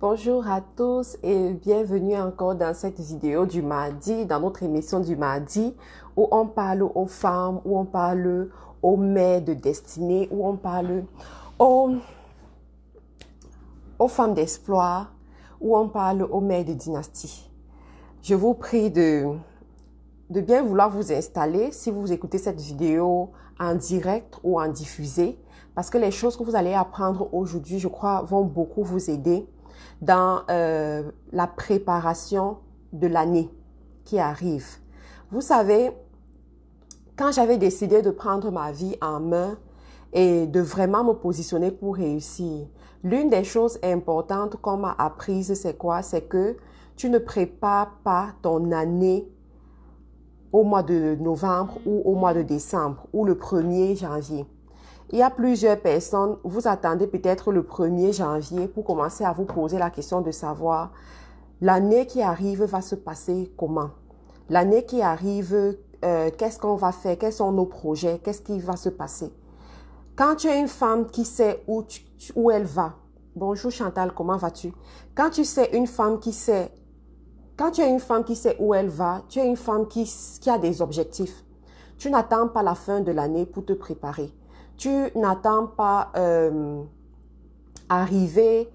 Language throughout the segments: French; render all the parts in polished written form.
Bonjour à tous et bienvenue encore dans cette vidéo du mardi, dans notre émission du mardi où on parle aux femmes, où on parle aux mères de destinée, où on parle aux, aux femmes d'espoir, où on parle aux mères de dynastie. Je vous prie de bien vouloir vous installer si vous écoutez cette vidéo en direct ou en diffusé parce que les choses que vous allez apprendre aujourd'hui, je crois, vont beaucoup vous aider dans la préparation de l'année qui arrive. Vous savez, quand j'avais décidé de prendre ma vie en main et de vraiment me positionner pour réussir, l'une des choses importantes qu'on m'a apprises, c'est quoi? C'est que tu ne prépares pas ton année au mois de novembre ou au mois de décembre ou le 1er janvier. Il y a plusieurs personnes, vous attendez peut-être le 1er janvier pour commencer à vous poser la question de savoir l'année qui arrive va se passer comment? L'année qui arrive, qu'est-ce qu'on va faire? Quels sont nos projets? Qu'est-ce qui va se passer? Quand tu es une femme qui sait où elle va, bonjour Chantal, comment vas-tu? Quand tu sais une femme qui sait, quand tu es une femme qui sait où elle va, tu es une femme qui a des objectifs. Tu n'attends pas la fin de l'année pour te préparer. Tu n'attends pas arriver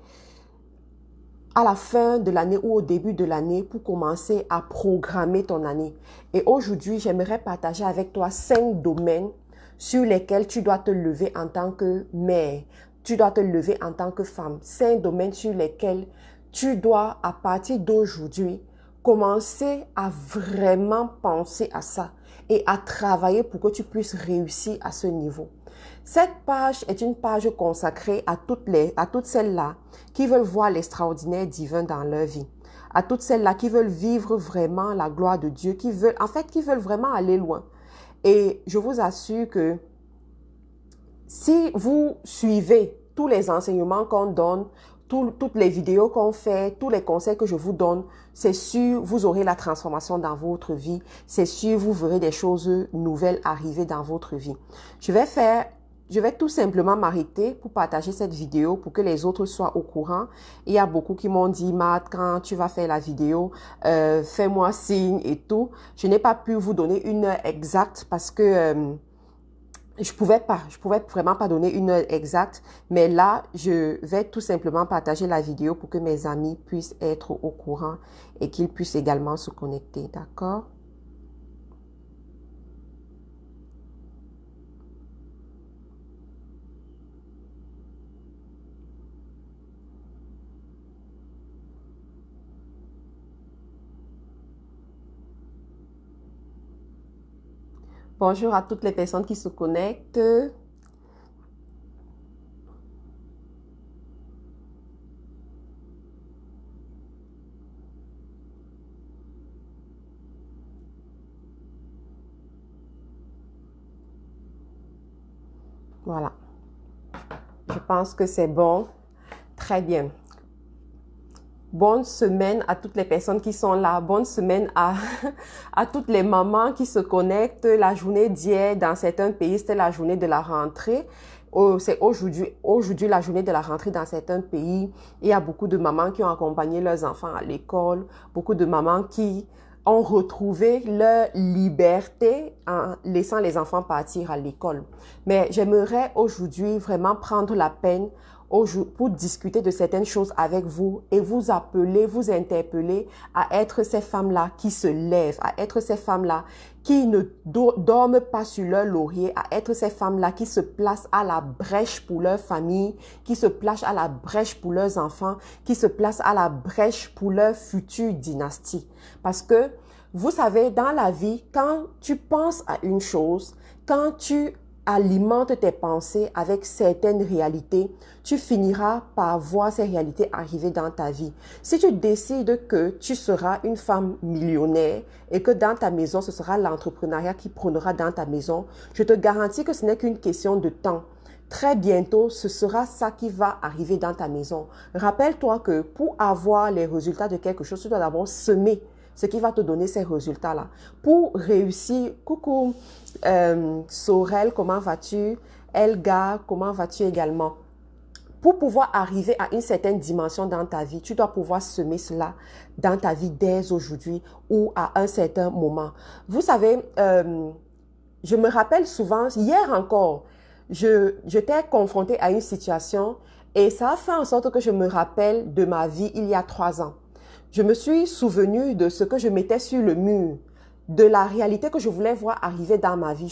à la fin de l'année ou au début de l'année pour commencer à programmer ton année. Et aujourd'hui, j'aimerais partager avec toi 5 domaines sur lesquels tu dois te lever en tant que mère. Tu dois te lever en tant que femme. 5 domaines sur lesquels tu dois, à partir d'aujourd'hui, commencer à vraiment penser à ça et à travailler pour que tu puisses réussir à ce niveau. Cette page est une page consacrée à toutes celles-là qui veulent voir l'extraordinaire divin dans leur vie. À toutes celles-là qui veulent vivre vraiment la gloire de Dieu, qui veulent vraiment aller loin. Et je vous assure que si vous suivez tous les enseignements qu'on donne, toutes les vidéos qu'on fait, tous les conseils que je vous donne, c'est sûr, vous aurez la transformation dans votre vie. C'est sûr, vous verrez des choses nouvelles arriver dans votre vie. Je vais tout simplement m'arrêter pour partager cette vidéo pour que les autres soient au courant. Il y a beaucoup qui m'ont dit, Matt, quand tu vas faire la vidéo, fais-moi signe et tout. Je n'ai pas pu vous donner une heure exacte parce que je pouvais vraiment pas donner une heure exacte, mais là, je vais tout simplement partager la vidéo pour que mes amis puissent être au courant et qu'ils puissent également se connecter, d'accord? Bonjour à toutes les personnes qui se connectent. Voilà. Je pense que c'est bon. Très bien. Bonne semaine à toutes les personnes qui sont là. Bonne semaine à toutes les mamans qui se connectent. La journée d'hier, dans certains pays, c'était la journée de la rentrée. C'est aujourd'hui la journée de la rentrée dans certains pays. Il y a beaucoup de mamans qui ont accompagné leurs enfants à l'école. Beaucoup de mamans qui ont retrouvé leur liberté en laissant les enfants partir à l'école. Mais j'aimerais aujourd'hui vraiment prendre la peine pour discuter de certaines choses avec vous et vous appeler, vous interpeller à être ces femmes-là qui se lèvent, à être ces femmes-là qui ne dorment pas sur leur laurier, à être ces femmes-là qui se placent à la brèche pour leur famille, qui se placent à la brèche pour leurs enfants, qui se placent à la brèche pour leur future dynastie. Parce que, vous savez, dans la vie, quand tu penses à une chose, quand tu alimente tes pensées avec certaines réalités, tu finiras par voir ces réalités arriver dans ta vie. Si tu décides que tu seras une femme millionnaire et que dans ta maison, ce sera l'entrepreneuriat qui prendra dans ta maison, je te garantis que ce n'est qu'une question de temps. Très bientôt, ce sera ça qui va arriver dans ta maison. Rappelle-toi que pour avoir les résultats de quelque chose, tu dois d'abord semer ce qui va te donner ces résultats-là. Pour réussir, coucou Sorel, comment vas-tu? Elga, comment vas-tu également? Pour pouvoir arriver à une certaine dimension dans ta vie, tu dois pouvoir semer cela dans ta vie dès aujourd'hui ou à un certain moment. Vous savez, je me rappelle souvent, hier encore, j'étais confrontée à une situation et ça a fait en sorte que je me rappelle de ma vie il y a 3 ans. Je me suis souvenue de ce que je mettais sur le mur, de la réalité que je voulais voir arriver dans ma vie.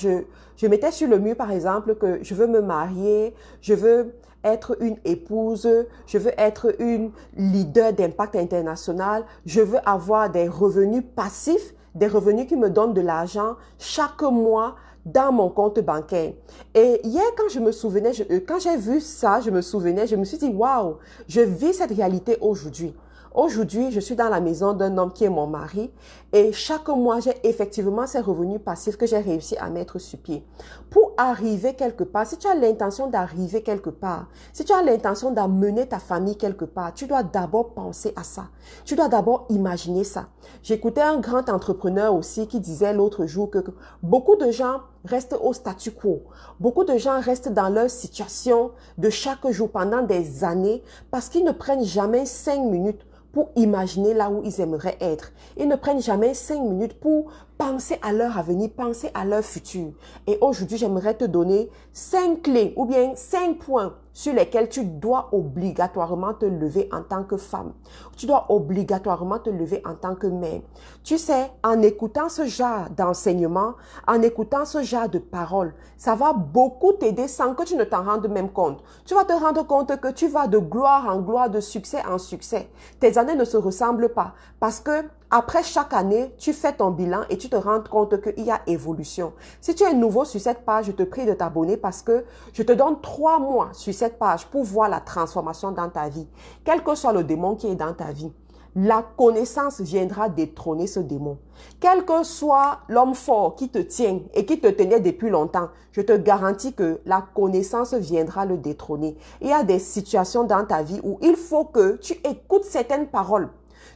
Je mettais sur le mur, par exemple, que je veux me marier, je veux être une épouse, je veux être une leader d'impact international, je veux avoir des revenus passifs, des revenus qui me donnent de l'argent chaque mois dans mon compte bancaire. Et hier, quand je me souvenais, quand j'ai vu ça, je me souvenais, je me suis dit, waouh, je vis cette réalité aujourd'hui. Aujourd'hui, je suis dans la maison d'un homme qui est mon mari et chaque mois, j'ai effectivement ces revenus passifs que j'ai réussi à mettre sur pied. Pour arriver quelque part, si tu as l'intention d'arriver quelque part, si tu as l'intention d'amener ta famille quelque part, tu dois d'abord penser à ça. Tu dois d'abord imaginer ça. J'écoutais un grand entrepreneur aussi qui disait l'autre jour que beaucoup de gens restent au statu quo. Beaucoup de gens restent dans leur situation de chaque jour pendant des années parce qu'ils ne prennent jamais 5 minutes pour imaginer là où ils aimeraient être. Ils ne prennent jamais 5 minutes pour penser à leur avenir, penser à leur futur. Et aujourd'hui, j'aimerais te donner 5 clés ou bien 5 points sur lesquels tu dois obligatoirement te lever en tant que femme. Tu dois obligatoirement te lever en tant que mère. Tu sais, en écoutant ce genre d'enseignement, en écoutant ce genre de paroles, ça va beaucoup t'aider sans que tu ne t'en rendes même compte. Tu vas te rendre compte que tu vas de gloire en gloire, de succès en succès. Tes années ne se ressemblent pas parce que après chaque année, tu fais ton bilan et tu te rends compte qu'il y a évolution. Si tu es nouveau sur cette page, je te prie de t'abonner parce que je te donne 3 mois sur cette page pour voir la transformation dans ta vie. Quel que soit le démon qui est dans ta vie, la connaissance viendra détrôner ce démon. Quel que soit l'homme fort qui te tient et qui te tenait depuis longtemps, je te garantis que la connaissance viendra le détrôner. Il y a des situations dans ta vie où il faut que tu écoutes certaines paroles.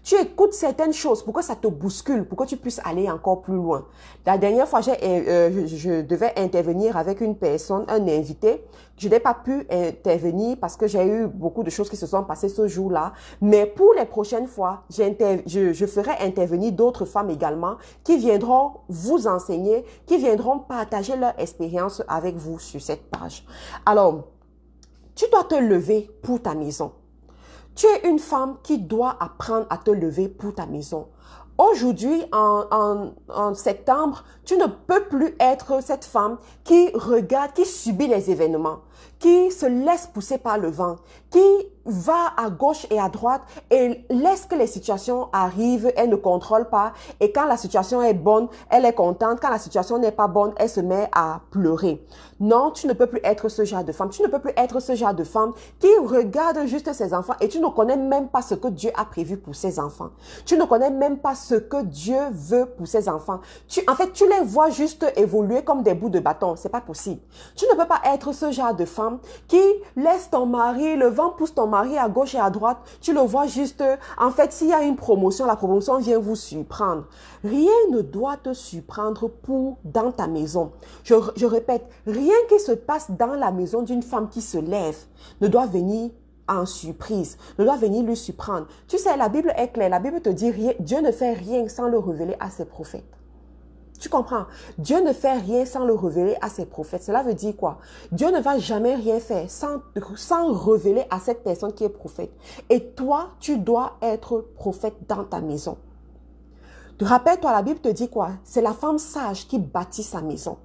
Tu écoutes certaines choses pour que ça te bouscule, pour que tu puisses aller encore plus loin. La dernière fois, je devais intervenir avec une personne, un invité. Je n'ai pas pu intervenir parce que j'ai eu beaucoup de choses qui se sont passées ce jour-là. Mais pour les prochaines fois, je ferai intervenir d'autres femmes également qui viendront vous enseigner, qui viendront partager leur expérience avec vous sur cette page. Alors, tu dois te lever pour ta maison. Tu es une femme qui doit apprendre à te lever pour ta maison. Aujourd'hui, en septembre, tu ne peux plus être cette femme qui regarde, qui subit les événements, qui se laisse pousser par le vent, qui va à gauche et à droite et laisse que les situations arrivent, elle ne contrôle pas et quand la situation est bonne, elle est contente, quand la situation n'est pas bonne, elle se met à pleurer. Non, tu ne peux plus être ce genre de femme, tu ne peux plus être ce genre de femme qui regarde juste ses enfants et tu ne connais même pas ce que Dieu a prévu pour ses enfants. Tu ne connais même pas ce que Dieu veut pour ses enfants. En fait, tu les vois juste évoluer comme des bouts de bâton, c'est pas possible. Tu ne peux pas être ce genre de femme qui laisse ton mari, le vent pousse ton mari à gauche et à droite, tu le vois juste, en fait, s'il y a une promotion, la promotion vient vous surprendre. Rien ne doit te surprendre dans ta maison. Je répète, rien qui se passe dans la maison d'une femme qui se lève ne doit venir en surprise, ne doit venir lui surprendre. Tu sais, la Bible est claire, la Bible te dit, Dieu ne fait rien sans le révéler à ses prophètes. Tu comprends? Dieu ne fait rien sans le révéler à ses prophètes. Cela veut dire quoi? Dieu ne va jamais rien faire sans révéler à cette personne qui est prophète. Et toi, tu dois être prophète dans ta maison. Rappelle-toi, la Bible te dit quoi? C'est la femme sage qui bâtit sa maison.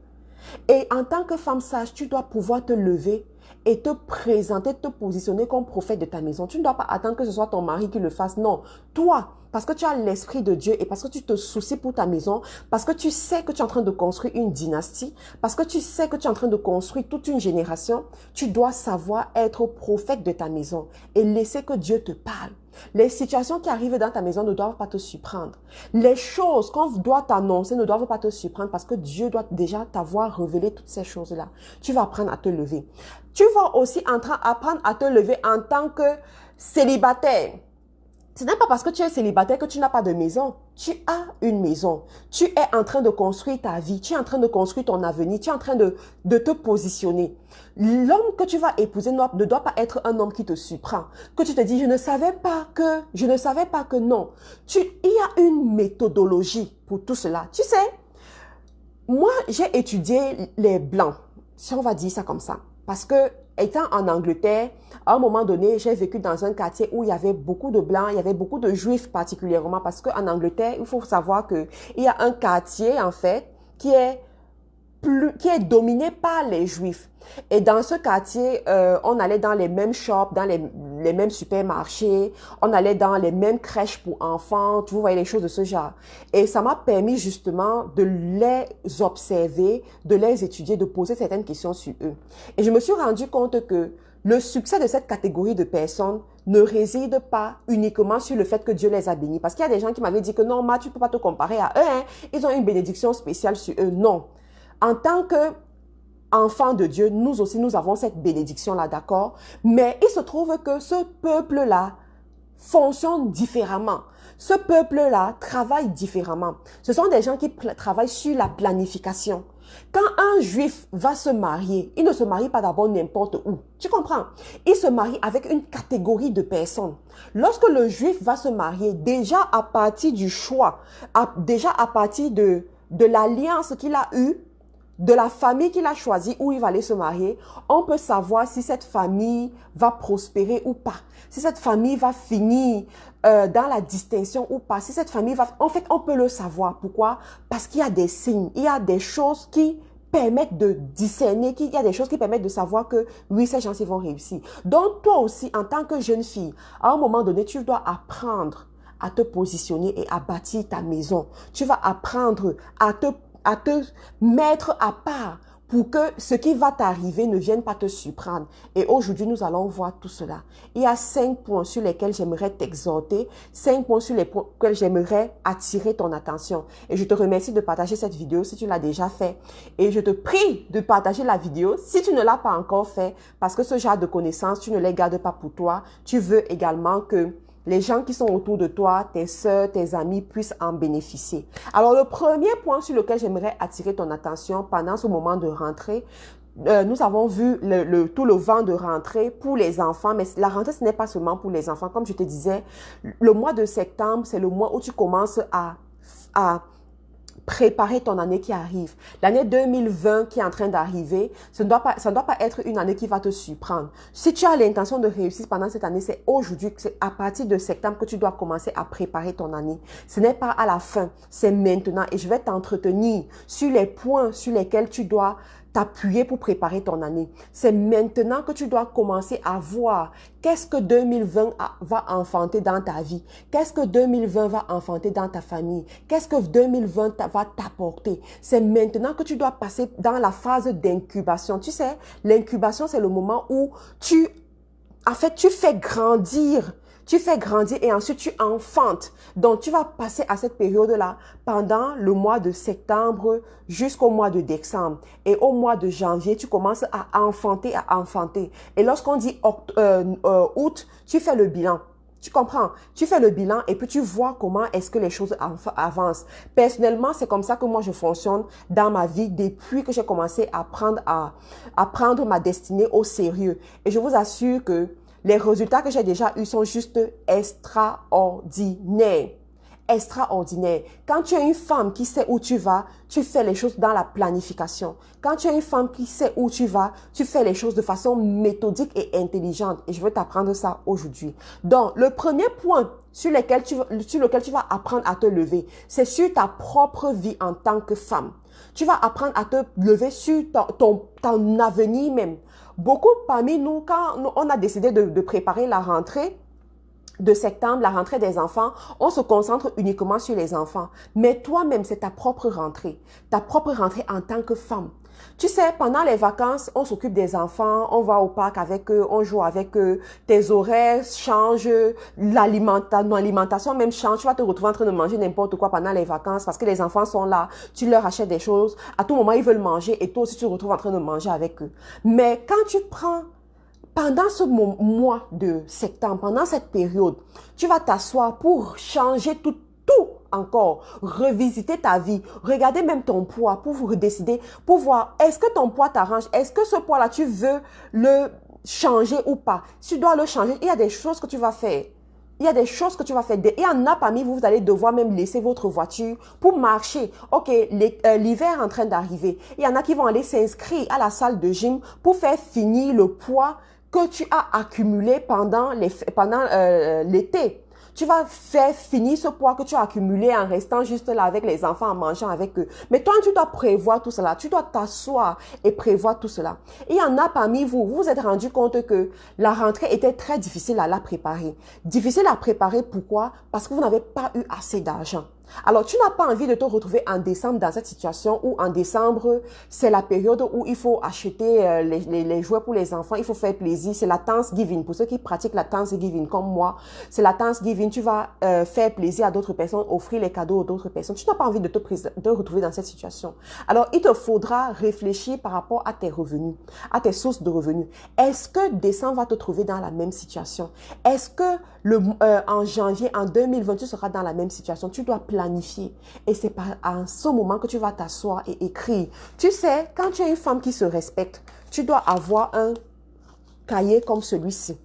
Et en tant que femme sage, tu dois pouvoir te lever et te présenter, te positionner comme prophète de ta maison. Tu ne dois pas attendre que ce soit ton mari qui le fasse. Non, toi, parce que tu as l'esprit de Dieu et parce que tu te soucies pour ta maison, parce que tu sais que tu es en train de construire une dynastie, parce que tu sais que tu es en train de construire toute une génération, tu dois savoir être prophète de ta maison et laisser que Dieu te parle. Les situations qui arrivent dans ta maison ne doivent pas te surprendre. Les choses qu'on doit t'annoncer ne doivent pas te surprendre parce que Dieu doit déjà t'avoir révélé toutes ces choses-là. Tu vas apprendre à te lever. Tu vas aussi apprendre à te lever en tant que célibataire. Ce n'est pas parce que tu es célibataire que tu n'as pas de maison. Tu as une maison. Tu es en train de construire ta vie. Tu es en train de construire ton avenir. Tu es en train de te positionner. L'homme que tu vas épouser ne doit pas être un homme qui te surprend. Que tu te dis, je ne savais pas que non. Il y a une méthodologie pour tout cela. Tu sais, moi, j'ai étudié les Blancs, si on va dire ça comme ça. Parce que, étant en Angleterre, à un moment donné, j'ai vécu dans un quartier où il y avait beaucoup de Blancs, il y avait beaucoup de Juifs particulièrement. Parce qu'en Angleterre, il faut savoir qu'il y a un quartier, en fait, qui est dominé par les Juifs. Et dans ce quartier, on allait dans les mêmes shops, dans les mêmes supermarchés, on allait dans les mêmes crèches pour enfants, vous voyez les choses de ce genre. Et ça m'a permis justement de les observer, de les étudier, de poser certaines questions sur eux. Et je me suis rendu compte que le succès de cette catégorie de personnes ne réside pas uniquement sur le fait que Dieu les a bénis. Parce qu'il y a des gens qui m'avaient dit que non, tu ne peux pas te comparer à eux, hein. Ils ont une bénédiction spéciale sur eux. Non. En tant qu'enfants de Dieu, nous aussi, nous avons cette bénédiction-là, d'accord? Mais il se trouve que ce peuple-là fonctionne différemment. Ce peuple-là travaille différemment. Ce sont des gens qui travaillent sur la planification. Quand un juif va se marier, il ne se marie pas d'abord n'importe où. Tu comprends? Il se marie avec une catégorie de personnes. Lorsque le juif va se marier, déjà à partir du choix, déjà à partir de l'alliance qu'il a eue, de la famille qu'il a choisi où il va aller se marier, on peut savoir si cette famille va prospérer ou pas, si cette famille va finir dans la distinction ou pas, si cette famille va... En fait, on peut le savoir. Pourquoi? Parce qu'il y a des signes, il y a des choses qui permettent de discerner, il y a des choses qui permettent de savoir que oui, ces gens-ci vont réussir. Donc, toi aussi, en tant que jeune fille, à un moment donné, tu dois apprendre à te positionner et à bâtir ta maison. Tu vas apprendre à te mettre à part pour que ce qui va t'arriver ne vienne pas te surprendre. Et aujourd'hui, nous allons voir tout cela. Il y a 5 points sur lesquels j'aimerais t'exhorter, 5 points sur lesquels j'aimerais attirer ton attention. Et je te remercie de partager cette vidéo si tu l'as déjà fait. Et je te prie de partager la vidéo si tu ne l'as pas encore fait, parce que ce genre de connaissances, tu ne les gardes pas pour toi. Tu veux également que les gens qui sont autour de toi, tes sœurs, tes amis puissent en bénéficier. Alors, le premier point sur lequel j'aimerais attirer ton attention pendant ce moment de rentrée, nous avons vu tout le vent de rentrée pour les enfants, mais la rentrée, ce n'est pas seulement pour les enfants. Comme je te disais, le mois de septembre, c'est le mois où tu commences à préparer ton année qui arrive. L'année 2020 qui est en train d'arriver, ça ne doit pas être une année qui va te surprendre. Si tu as l'intention de réussir pendant cette année, c'est aujourd'hui, c'est à partir de septembre que tu dois commencer à préparer ton année. Ce n'est pas à la fin, c'est maintenant. Et je vais t'entretenir sur les points sur lesquels tu dois t'appuyer pour préparer ton année. C'est maintenant que tu dois commencer à voir qu'est-ce que 2020 va enfanter dans ta vie. Qu'est-ce que 2020 va enfanter dans ta famille. Qu'est-ce que 2020 va t'apporter. C'est maintenant que tu dois passer dans la phase d'incubation. Tu sais, l'incubation, c'est le moment où tu fais grandir. Tu fais grandir et ensuite tu enfantes. Donc, tu vas passer à cette période-là pendant le mois de septembre jusqu'au mois de décembre. Et au mois de janvier, tu commences à enfanter, Et lorsqu'on dit août, tu fais le bilan. Tu comprends? Tu fais le bilan et puis tu vois comment est-ce que les choses avancent. Personnellement, c'est comme ça que moi je fonctionne dans ma vie depuis que j'ai commencé à prendre ma destinée au sérieux. Et je vous assure que les résultats que j'ai déjà eus sont juste extraordinaires. Extraordinaire. Quand tu es une femme qui sait où tu vas, tu fais les choses dans la planification. Quand tu es une femme qui sait où tu vas, tu fais les choses de façon méthodique et intelligente. Et je veux t'apprendre ça aujourd'hui. Donc, le premier point sur lequel tu vas apprendre à te lever, c'est sur ta propre vie en tant que femme. Tu vas apprendre à te lever sur ton avenir même. Beaucoup parmi nous, quand on a décidé de préparer la rentrée de septembre, la rentrée des enfants, on se concentre uniquement sur les enfants. Mais toi-même, c'est ta propre rentrée en tant que femme. Tu sais, pendant les vacances, on s'occupe des enfants, on va au parc avec eux, on joue avec eux, tes horaires changent, l'alimentation même change, tu vas te retrouver en train de manger n'importe quoi pendant les vacances parce que les enfants sont là, tu leur achètes des choses, à tout moment ils veulent manger et toi aussi tu te retrouves en train de manger avec eux. Mais quand tu prends pendant ce mois de septembre, pendant cette période, tu vas t'asseoir pour changer tout encore, revisiter ta vie, regarder même ton poids pour vous décider, pour voir est-ce que ton poids t'arrange, est-ce que ce poids-là, tu veux le changer ou pas. Si tu dois le changer, il y a des choses que tu vas faire. Il y a des choses que tu vas faire. Il y en a parmi vous, vous allez devoir même laisser votre voiture pour marcher. Ok, l'hiver est en train d'arriver. Il y en a qui vont aller s'inscrire à la salle de gym pour faire finir le poids que tu as accumulé pendant l'été. Tu vas faire finir ce poids que tu as accumulé en restant juste là avec les enfants, en mangeant avec eux. Mais toi, tu dois prévoir tout cela. Tu dois t'asseoir et prévoir tout cela. Et il y en a parmi vous, vous vous êtes rendu compte que la rentrée était très difficile à la préparer. Difficile à préparer, pourquoi? Parce que vous n'avez pas eu assez d'argent. Alors, tu n'as pas envie de te retrouver en décembre dans cette situation où en décembre, c'est la période où il faut acheter les jouets pour les enfants, il faut faire plaisir. C'est la Thanksgiving. Pour ceux qui pratiquent la Thanksgiving comme moi, c'est la Thanksgiving. Tu vas faire plaisir à d'autres personnes, offrir les cadeaux à d'autres personnes. Tu n'as pas envie de te retrouver dans cette situation. Alors, il te faudra réfléchir par rapport à tes revenus, à tes sources de revenus. Est-ce que décembre va te trouver dans la même situation? Est-ce que en janvier, en 2020, tu seras dans la même situation? Tu dois planifier. Et c'est à ce moment que tu vas t'asseoir et écrire. Tu sais, quand tu es une femme qui se respecte, tu dois avoir un cahier comme celui-ci,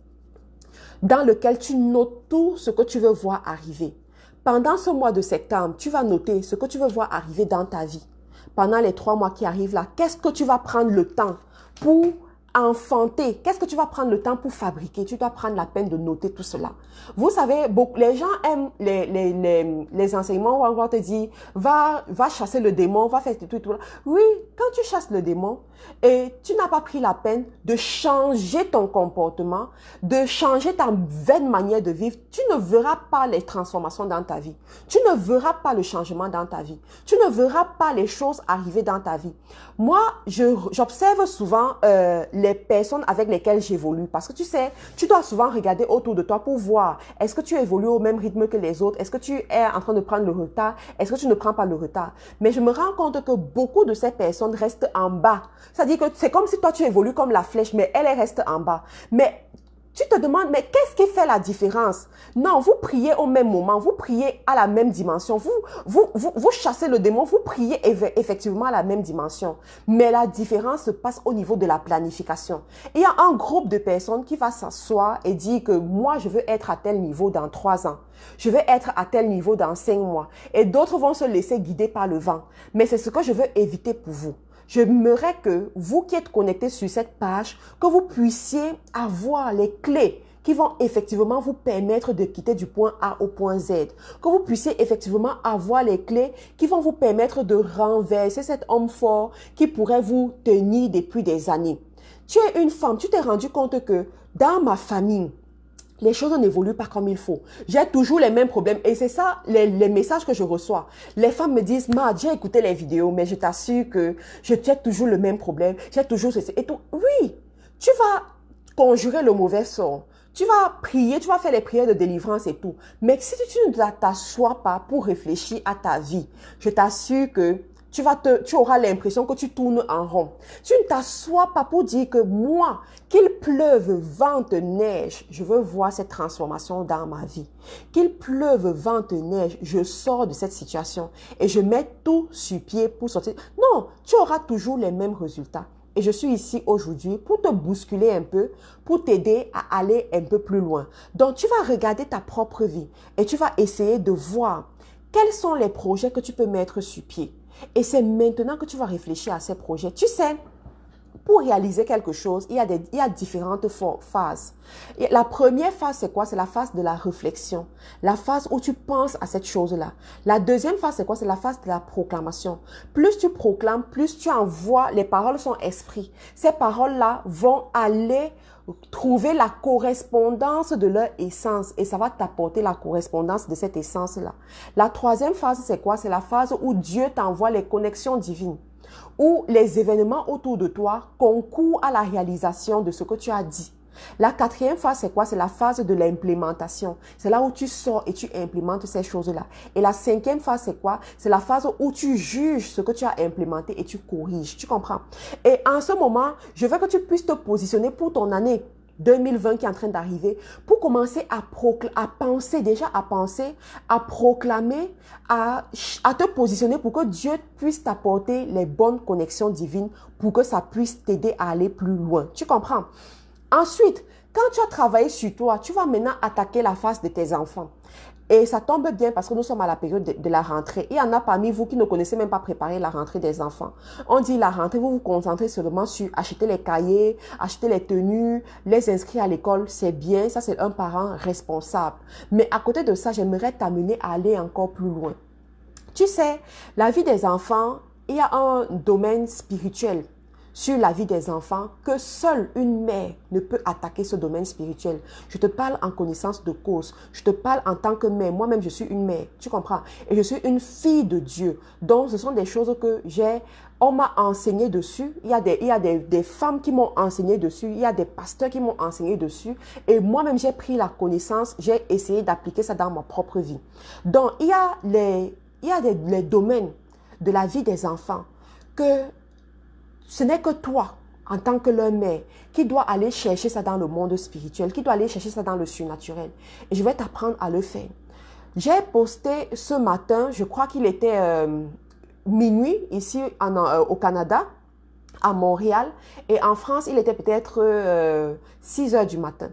dans lequel tu notes tout ce que tu veux voir arriver. Pendant ce mois de septembre, tu vas noter ce que tu veux voir arriver dans ta vie. Pendant les 3 mois qui arrivent là, qu'est-ce que tu vas prendre le temps pour enfanter? Qu'est-ce que tu vas prendre le temps pour fabriquer? Tu dois prendre la peine de noter tout cela. Vous savez, les gens aiment les enseignements où on va te dire, va chasser le démon, va faire tout. Oui, quand tu chasses le démon et tu n'as pas pris la peine de changer ton comportement, de changer ta vaine manière de vivre, tu ne verras pas les transformations dans ta vie. Tu ne verras pas le changement dans ta vie. Tu ne verras pas les choses arriver dans ta vie. Moi, j'observe souvent les personnes avec lesquelles j'évolue. Parce que tu sais, tu dois souvent regarder autour de toi pour voir, est-ce que tu évolues au même rythme que les autres? Est-ce que tu es en train de prendre le retard? Est-ce que tu ne prends pas le retard? Mais je me rends compte que beaucoup de ces personnes restent en bas. C'est-à-dire que c'est comme si toi tu évolues comme la flèche, mais elle reste en bas. Mais tu te demandes, mais qu'est-ce qui fait la différence? Non, vous priez au même moment, vous priez à la même dimension, vous chassez le démon, vous priez effectivement à la même dimension. Mais la différence se passe au niveau de la planification. Il y a un groupe de personnes qui va s'asseoir et dire que moi, je veux être à tel niveau dans 3 ans. Je veux être à tel niveau dans 5 mois. Et d'autres vont se laisser guider par le vent. Mais c'est ce que je veux éviter pour vous. J'aimerais que vous qui êtes connectés sur cette page, que vous puissiez avoir les clés qui vont effectivement vous permettre de quitter du point A au point Z. Que vous puissiez effectivement avoir les clés qui vont vous permettre de renverser cet homme fort qui pourrait vous tenir depuis des années. Tu es une femme, tu t'es rendu compte que dans ma famille, les choses n'évoluent pas comme il faut. J'ai toujours les mêmes problèmes. Et c'est ça, les messages que je reçois. Les femmes me disent, j'ai écouté les vidéos, mais je t'assure que j'ai toujours le même problème. J'ai toujours ceci et tout. Oui, tu vas conjurer le mauvais sort. Tu vas prier, tu vas faire les prières de délivrance et tout. Mais si tu ne t'assois pas pour réfléchir à ta vie, je t'assure que tu auras l'impression que tu tournes en rond. Tu ne t'assois pas pour dire que moi, qu'il pleuve, vente, neige, je veux voir cette transformation dans ma vie. Qu'il pleuve, vente, neige, je sors de cette situation et je mets tout sur pied pour sortir. Non, tu auras toujours les mêmes résultats. Et je suis ici aujourd'hui pour te bousculer un peu, pour t'aider à aller un peu plus loin. Donc, tu vas regarder ta propre vie et tu vas essayer de voir quels sont les projets que tu peux mettre sur pied. Et c'est maintenant que tu vas réfléchir à ces projets. Tu sais, pour réaliser quelque chose, il y a différentes phases. Et la première phase, c'est quoi? C'est la phase de la réflexion. La phase où tu penses à cette chose-là. La deuxième phase, c'est quoi? C'est la phase de la proclamation. Plus tu proclames, plus tu envoies, les paroles sont esprit. Ces paroles-là vont aller trouver la correspondance de leur essence et ça va t'apporter la correspondance de cette essence-là. La troisième phase, c'est quoi? C'est la phase où Dieu t'envoie les connexions divines, où les événements autour de toi concourent à la réalisation de ce que tu as dit. La quatrième phase, c'est quoi? C'est la phase de l'implémentation. C'est là où tu sors et tu implémentes ces choses-là. Et la cinquième phase, c'est quoi? C'est la phase où tu juges ce que tu as implémenté et tu corriges. Tu comprends? Et en ce moment, je veux que tu puisses te positionner pour ton année. 2020 qui est en train d'arriver, pour commencer à penser, déjà à penser, à proclamer, à te positionner pour que Dieu puisse t'apporter les bonnes connexions divines pour que ça puisse t'aider à aller plus loin. Tu comprends? Ensuite, quand tu as travaillé sur toi, tu vas maintenant attaquer la face de tes enfants. Et ça tombe bien parce que nous sommes à la période de la rentrée. Il y en a parmi vous qui ne connaissez même pas préparer la rentrée des enfants. On dit la rentrée, vous vous concentrez seulement sur acheter les cahiers, acheter les tenues, les inscrire à l'école. C'est bien, ça c'est un parent responsable. Mais à côté de ça, j'aimerais t'amener à aller encore plus loin. Tu sais, la vie des enfants, il y a un domaine spirituel sur la vie des enfants que seule une mère ne peut attaquer ce domaine spirituel. Je te parle en connaissance de cause. Je te parle en tant que mère. Moi-même, je suis une mère. Tu comprends? Et je suis une fille de Dieu. Donc, ce sont des choses que on m'a enseigné dessus. Il y a des femmes qui m'ont enseigné dessus. Il y a des pasteurs qui m'ont enseigné dessus. Et moi-même, j'ai pris la connaissance. J'ai essayé d'appliquer ça dans ma propre vie. Donc, il y a les domaines de la vie des enfants que ce n'est que toi, en tant que leur mère, qui dois aller chercher ça dans le monde spirituel, qui dois aller chercher ça dans le surnaturel. Et je vais t'apprendre à le faire. J'ai posté ce matin, je crois qu'il était minuit ici au Canada, à Montréal. Et en France, il était peut-être 6 heures du matin.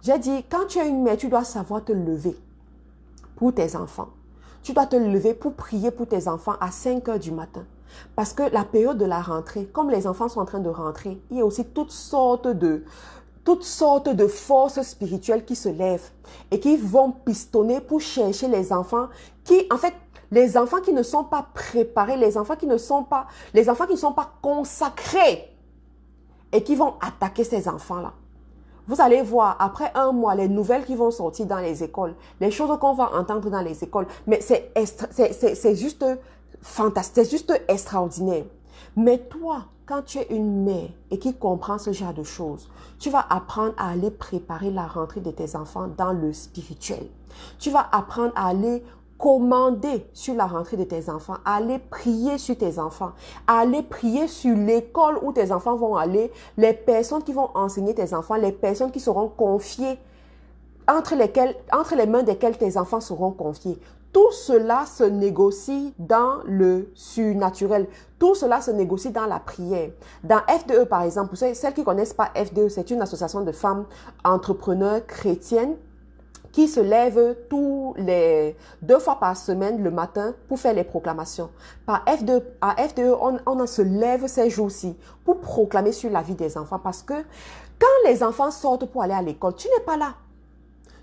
J'ai dit, quand tu es une mère, tu dois savoir te lever pour tes enfants. Tu dois te lever pour prier pour tes enfants à 5 heures du matin. Parce que la période de la rentrée, comme les enfants sont en train de rentrer, il y a aussi toutes sortes de forces spirituelles qui se lèvent et qui vont pistonner pour chercher les enfants qui, en fait, les enfants qui ne sont pas préparés, les enfants qui ne sont pas consacrés et qui vont attaquer ces enfants-là. Vous allez voir, après un mois, les nouvelles qui vont sortir dans les écoles, les choses qu'on va entendre dans les écoles, mais c'est juste fantastique, c'est juste extraordinaire. Mais toi, quand tu es une mère et qui comprend ce genre de choses, tu vas apprendre à aller préparer la rentrée de tes enfants dans le spirituel. Tu vas apprendre à aller commander sur la rentrée de tes enfants, à aller prier sur tes enfants, à aller prier sur l'école où tes enfants vont aller, les personnes qui vont enseigner tes enfants, les personnes qui seront confiées, entre les mains desquelles tes enfants seront confiés. Tout cela se négocie dans le surnaturel. Tout cela se négocie dans la prière. Dans FDE, par exemple, pour celles qui ne connaissent pas FDE, c'est une association de femmes entrepreneurs chrétiennes qui se lèvent deux fois par semaine le matin pour faire les proclamations. À FDE, on se lève ces jours-ci pour proclamer sur la vie des enfants parce que quand les enfants sortent pour aller à l'école, tu n'es pas là.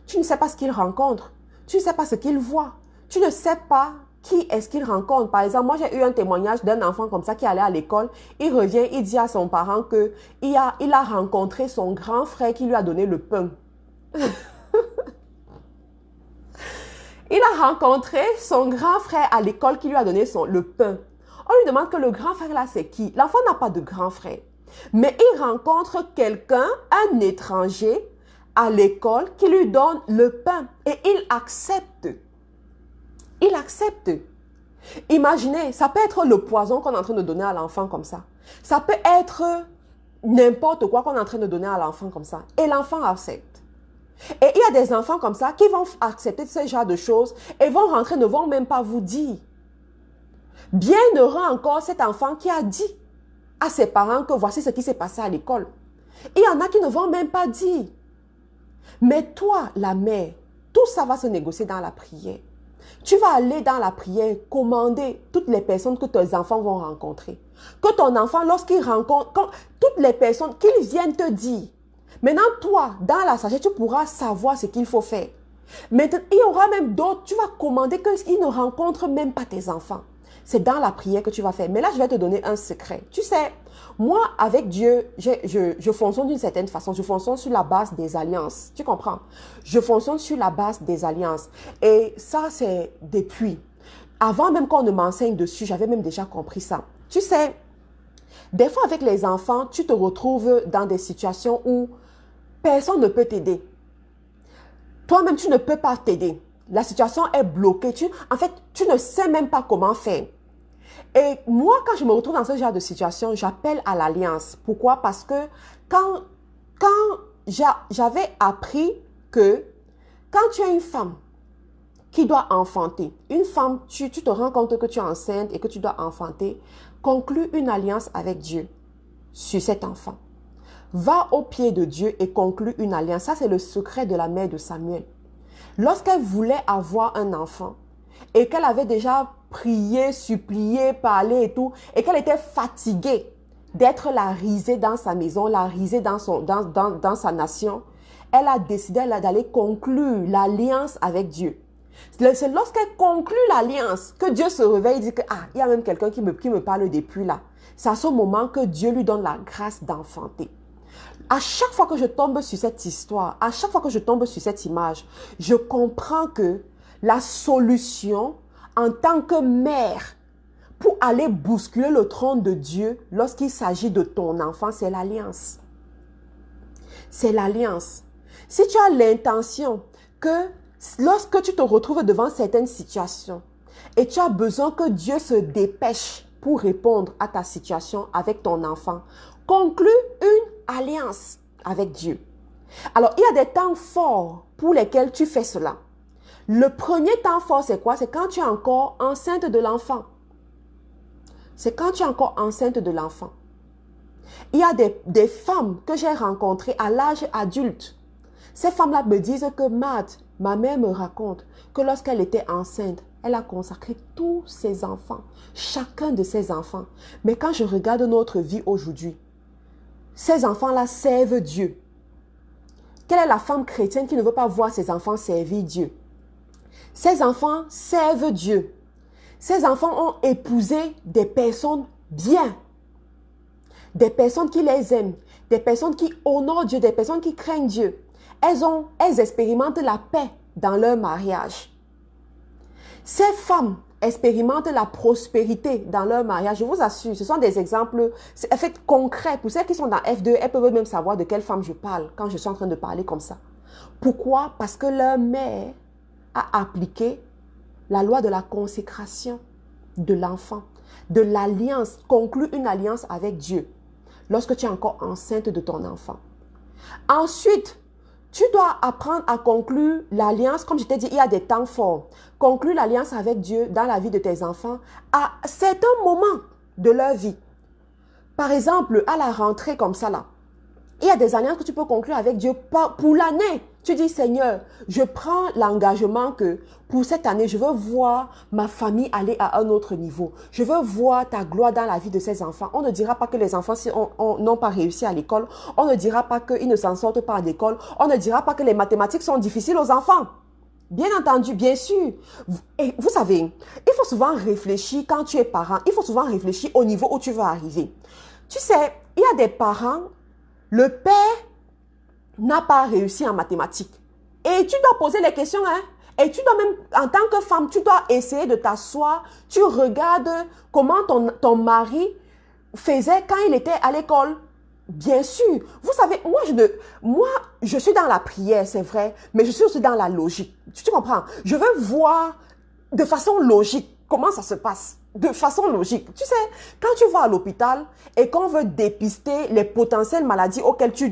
Tu ne sais pas ce qu'ils rencontrent. Tu ne sais pas ce qu'ils voient. Tu ne sais pas qui est-ce qu'ils rencontrent. Par exemple, moi, j'ai eu un témoignage d'un enfant comme ça qui allait à l'école. Il revient, il dit à son parent qu'il a rencontré son grand frère qui lui a donné le pain. Il a rencontré son grand frère à l'école qui lui a donné le pain. On lui demande que le grand frère là, c'est qui? L'enfant n'a pas de grand frère. Mais il rencontre quelqu'un, un étranger, à l'école qui lui donne le pain. Et il accepte. Il accepte. Imaginez, ça peut être le poison qu'on est en train de donner à l'enfant comme ça. Ça peut être n'importe quoi qu'on est en train de donner à l'enfant comme ça. Et l'enfant accepte. Et il y a des enfants comme ça qui vont accepter ce genre de choses et vont rentrer, ne vont même pas vous dire. Bienheureux encore cet enfant qui a dit à ses parents que voici ce qui s'est passé à l'école. Il y en a qui ne vont même pas dire. Mais toi, la mère, tout ça va se négocier dans la prière. Tu vas aller dans la prière, commander toutes les personnes que tes enfants vont rencontrer. Que ton enfant, lorsqu'il rencontre, toutes les personnes, qu'ils viennent te dire. Maintenant, toi, dans la sagesse, tu pourras savoir ce qu'il faut faire. Maintenant, il y aura même d'autres, tu vas commander qu'ils ne rencontrent même pas tes enfants. C'est dans la prière que tu vas faire. Mais là, je vais te donner un secret. Tu sais, moi, avec Dieu, je fonctionne d'une certaine façon. Je fonctionne sur la base des alliances. Tu comprends? Je fonctionne sur la base des alliances. Et ça, c'est depuis. Avant même qu'on ne m'enseigne dessus, j'avais même déjà compris ça. Tu sais, des fois, avec les enfants, tu te retrouves dans des situations où personne ne peut t'aider. Toi-même, tu ne peux pas t'aider. La situation est bloquée. En fait, tu ne sais même pas comment faire. Et moi, quand je me retrouve dans ce genre de situation, j'appelle à l'alliance. Pourquoi? Parce que quand j'avais appris que quand tu es une femme qui doit enfanter, une femme, tu te rends compte que tu es enceinte et que tu dois enfanter, conclue une alliance avec Dieu sur cet enfant. Va au pied de Dieu et conclue une alliance. Ça, c'est le secret de la mère de Samuel. Lorsqu'elle voulait avoir un enfant et qu'elle avait déjà prié, supplié, parlé et tout, et qu'elle était fatiguée d'être la risée dans sa maison, la risée dans sa nation, elle a décidé d'aller conclure l'alliance avec Dieu. C'est lorsqu'elle conclut l'alliance que Dieu se réveille et dit que il y a même quelqu'un qui me parle depuis là. C'est à ce moment que Dieu lui donne la grâce d'enfanter. À chaque fois que je tombe sur cette histoire, à chaque fois que je tombe sur cette image, je comprends que la solution en tant que mère pour aller bousculer le trône de Dieu lorsqu'il s'agit de ton enfant, c'est l'alliance. C'est l'alliance. Si tu as l'intention que lorsque tu te retrouves devant certaines situations et tu as besoin que Dieu se dépêche pour répondre à ta situation avec ton enfant, conclue une alliance avec Dieu. Alors, il y a des temps forts pour lesquels tu fais cela. Le premier temps fort, c'est quoi? C'est quand tu es encore enceinte de l'enfant. C'est quand tu es encore enceinte de l'enfant. Il y a des femmes que j'ai rencontrées à l'âge adulte. Ces femmes-là me disent que ma mère me raconte que lorsqu'elle était enceinte, elle a consacré tous ses enfants, chacun de ses enfants. Mais quand je regarde notre vie aujourd'hui, ces enfants-là servent Dieu. Quelle est la femme chrétienne qui ne veut pas voir ses enfants servir Dieu? Ces enfants servent Dieu. Ces enfants ont épousé des personnes bien. Des personnes qui les aiment. Des personnes qui honorent Dieu. Des personnes qui craignent Dieu. Elles expérimentent la paix dans leur mariage. Ces femmes expérimentent la prospérité dans leur mariage. Je vous assure, ce sont des exemples concrets. Pour celles qui sont dans F2, elles peuvent même savoir de quelle femme je parle quand je suis en train de parler comme ça. Pourquoi? Parce que leur mère a appliqué la loi de la consécration de l'enfant, de l'alliance, conclut une alliance avec Dieu lorsque tu es encore enceinte de ton enfant. Ensuite, tu dois apprendre à conclure l'alliance, comme je t'ai dit, il y a des temps forts. Conclure l'alliance avec Dieu dans la vie de tes enfants à certains moments de leur vie. Par exemple, à la rentrée comme ça là, il y a des alliances que tu peux conclure avec Dieu pour l'année. Tu dis, Seigneur, je prends l'engagement que pour cette année, je veux voir ma famille aller à un autre niveau. Je veux voir ta gloire dans la vie de ces enfants. On ne dira pas que les enfants n'ont pas réussi à l'école. On ne dira pas qu'ils ne s'en sortent pas à l'école. On ne dira pas que les mathématiques sont difficiles aux enfants. Bien entendu, bien sûr. Et vous savez, il faut souvent réfléchir quand tu es parent. Il faut souvent réfléchir au niveau où tu vas arriver. Tu sais, il y a des parents, le père n'a pas réussi en mathématiques. Et tu dois poser les questions, hein. Et tu dois même, en tant que femme, tu dois essayer de t'asseoir. Tu regardes comment ton mari faisait quand il était à l'école. Bien sûr. Vous savez, moi, je suis dans la prière, c'est vrai, mais je suis aussi dans la logique. Tu comprends? Je veux voir de façon logique comment ça se passe. De façon logique. Tu sais, quand tu vas à l'hôpital et qu'on veut dépister les potentielles maladies auxquelles tu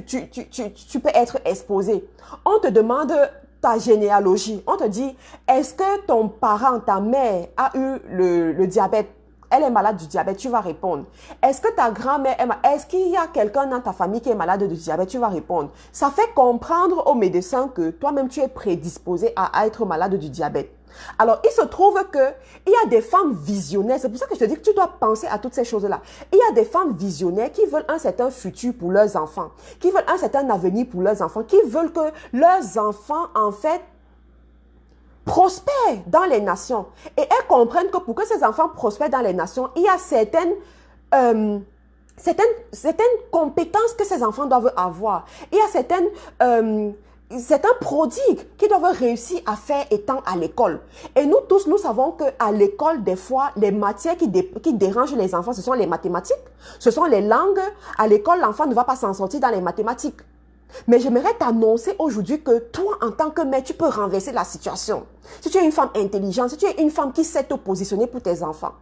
peux être exposé, on te demande ta généalogie. On te dit, est-ce que ton parent, ta mère a eu le diabète? Elle est malade du diabète, tu vas répondre. Est-ce que ta grand-mère est qu'il y a quelqu'un dans ta famille qui est malade du diabète? Tu vas répondre. Ça fait comprendre aux médecins que toi-même tu es prédisposé à être malade du diabète. Alors, il se trouve que il y a des femmes visionnaires. C'est pour ça que je te dis que tu dois penser à toutes ces choses-là. Il y a des femmes visionnaires qui veulent un certain futur pour leurs enfants, qui veulent un certain avenir pour leurs enfants, qui veulent que leurs enfants, en fait, prospèrent dans les nations. Et elles comprennent que pour que ces enfants prospèrent dans les nations, il y a certaines compétences que ces enfants doivent avoir. Il y a certains prodigues qu'ils doivent réussir à faire étant à l'école. Et nous tous, nous savons qu'à l'école, des fois, les matières qui dérangent les enfants, ce sont les mathématiques, ce sont les langues. À l'école, l'enfant ne va pas s'en sortir dans les mathématiques. Mais j'aimerais t'annoncer aujourd'hui que toi, en tant que mère, tu peux renverser la situation. Si tu es une femme intelligente, si tu es une femme qui sait te positionner pour tes enfants,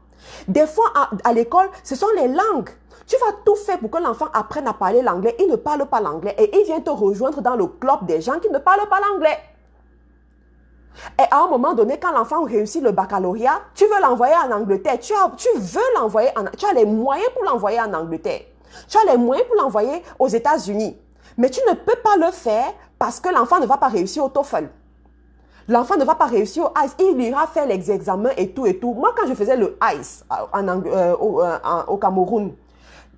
Des fois, à l'école, ce sont les langues. Tu vas tout faire pour que l'enfant apprenne à parler l'anglais. Il ne parle pas l'anglais et il vient te rejoindre dans le club des gens qui ne parlent pas l'anglais. Et à un moment donné, quand l'enfant réussit le baccalauréat, tu veux l'envoyer en Angleterre. Tu veux l'envoyer tu as les moyens pour l'envoyer en Angleterre. Tu as les moyens pour l'envoyer aux États-Unis. Mais tu ne peux pas le faire parce que l'enfant ne va pas réussir au TOEFL. L'enfant ne va pas réussir au ICE. Il ira faire les examens et tout et tout. Moi, quand je faisais le ICE au Cameroun,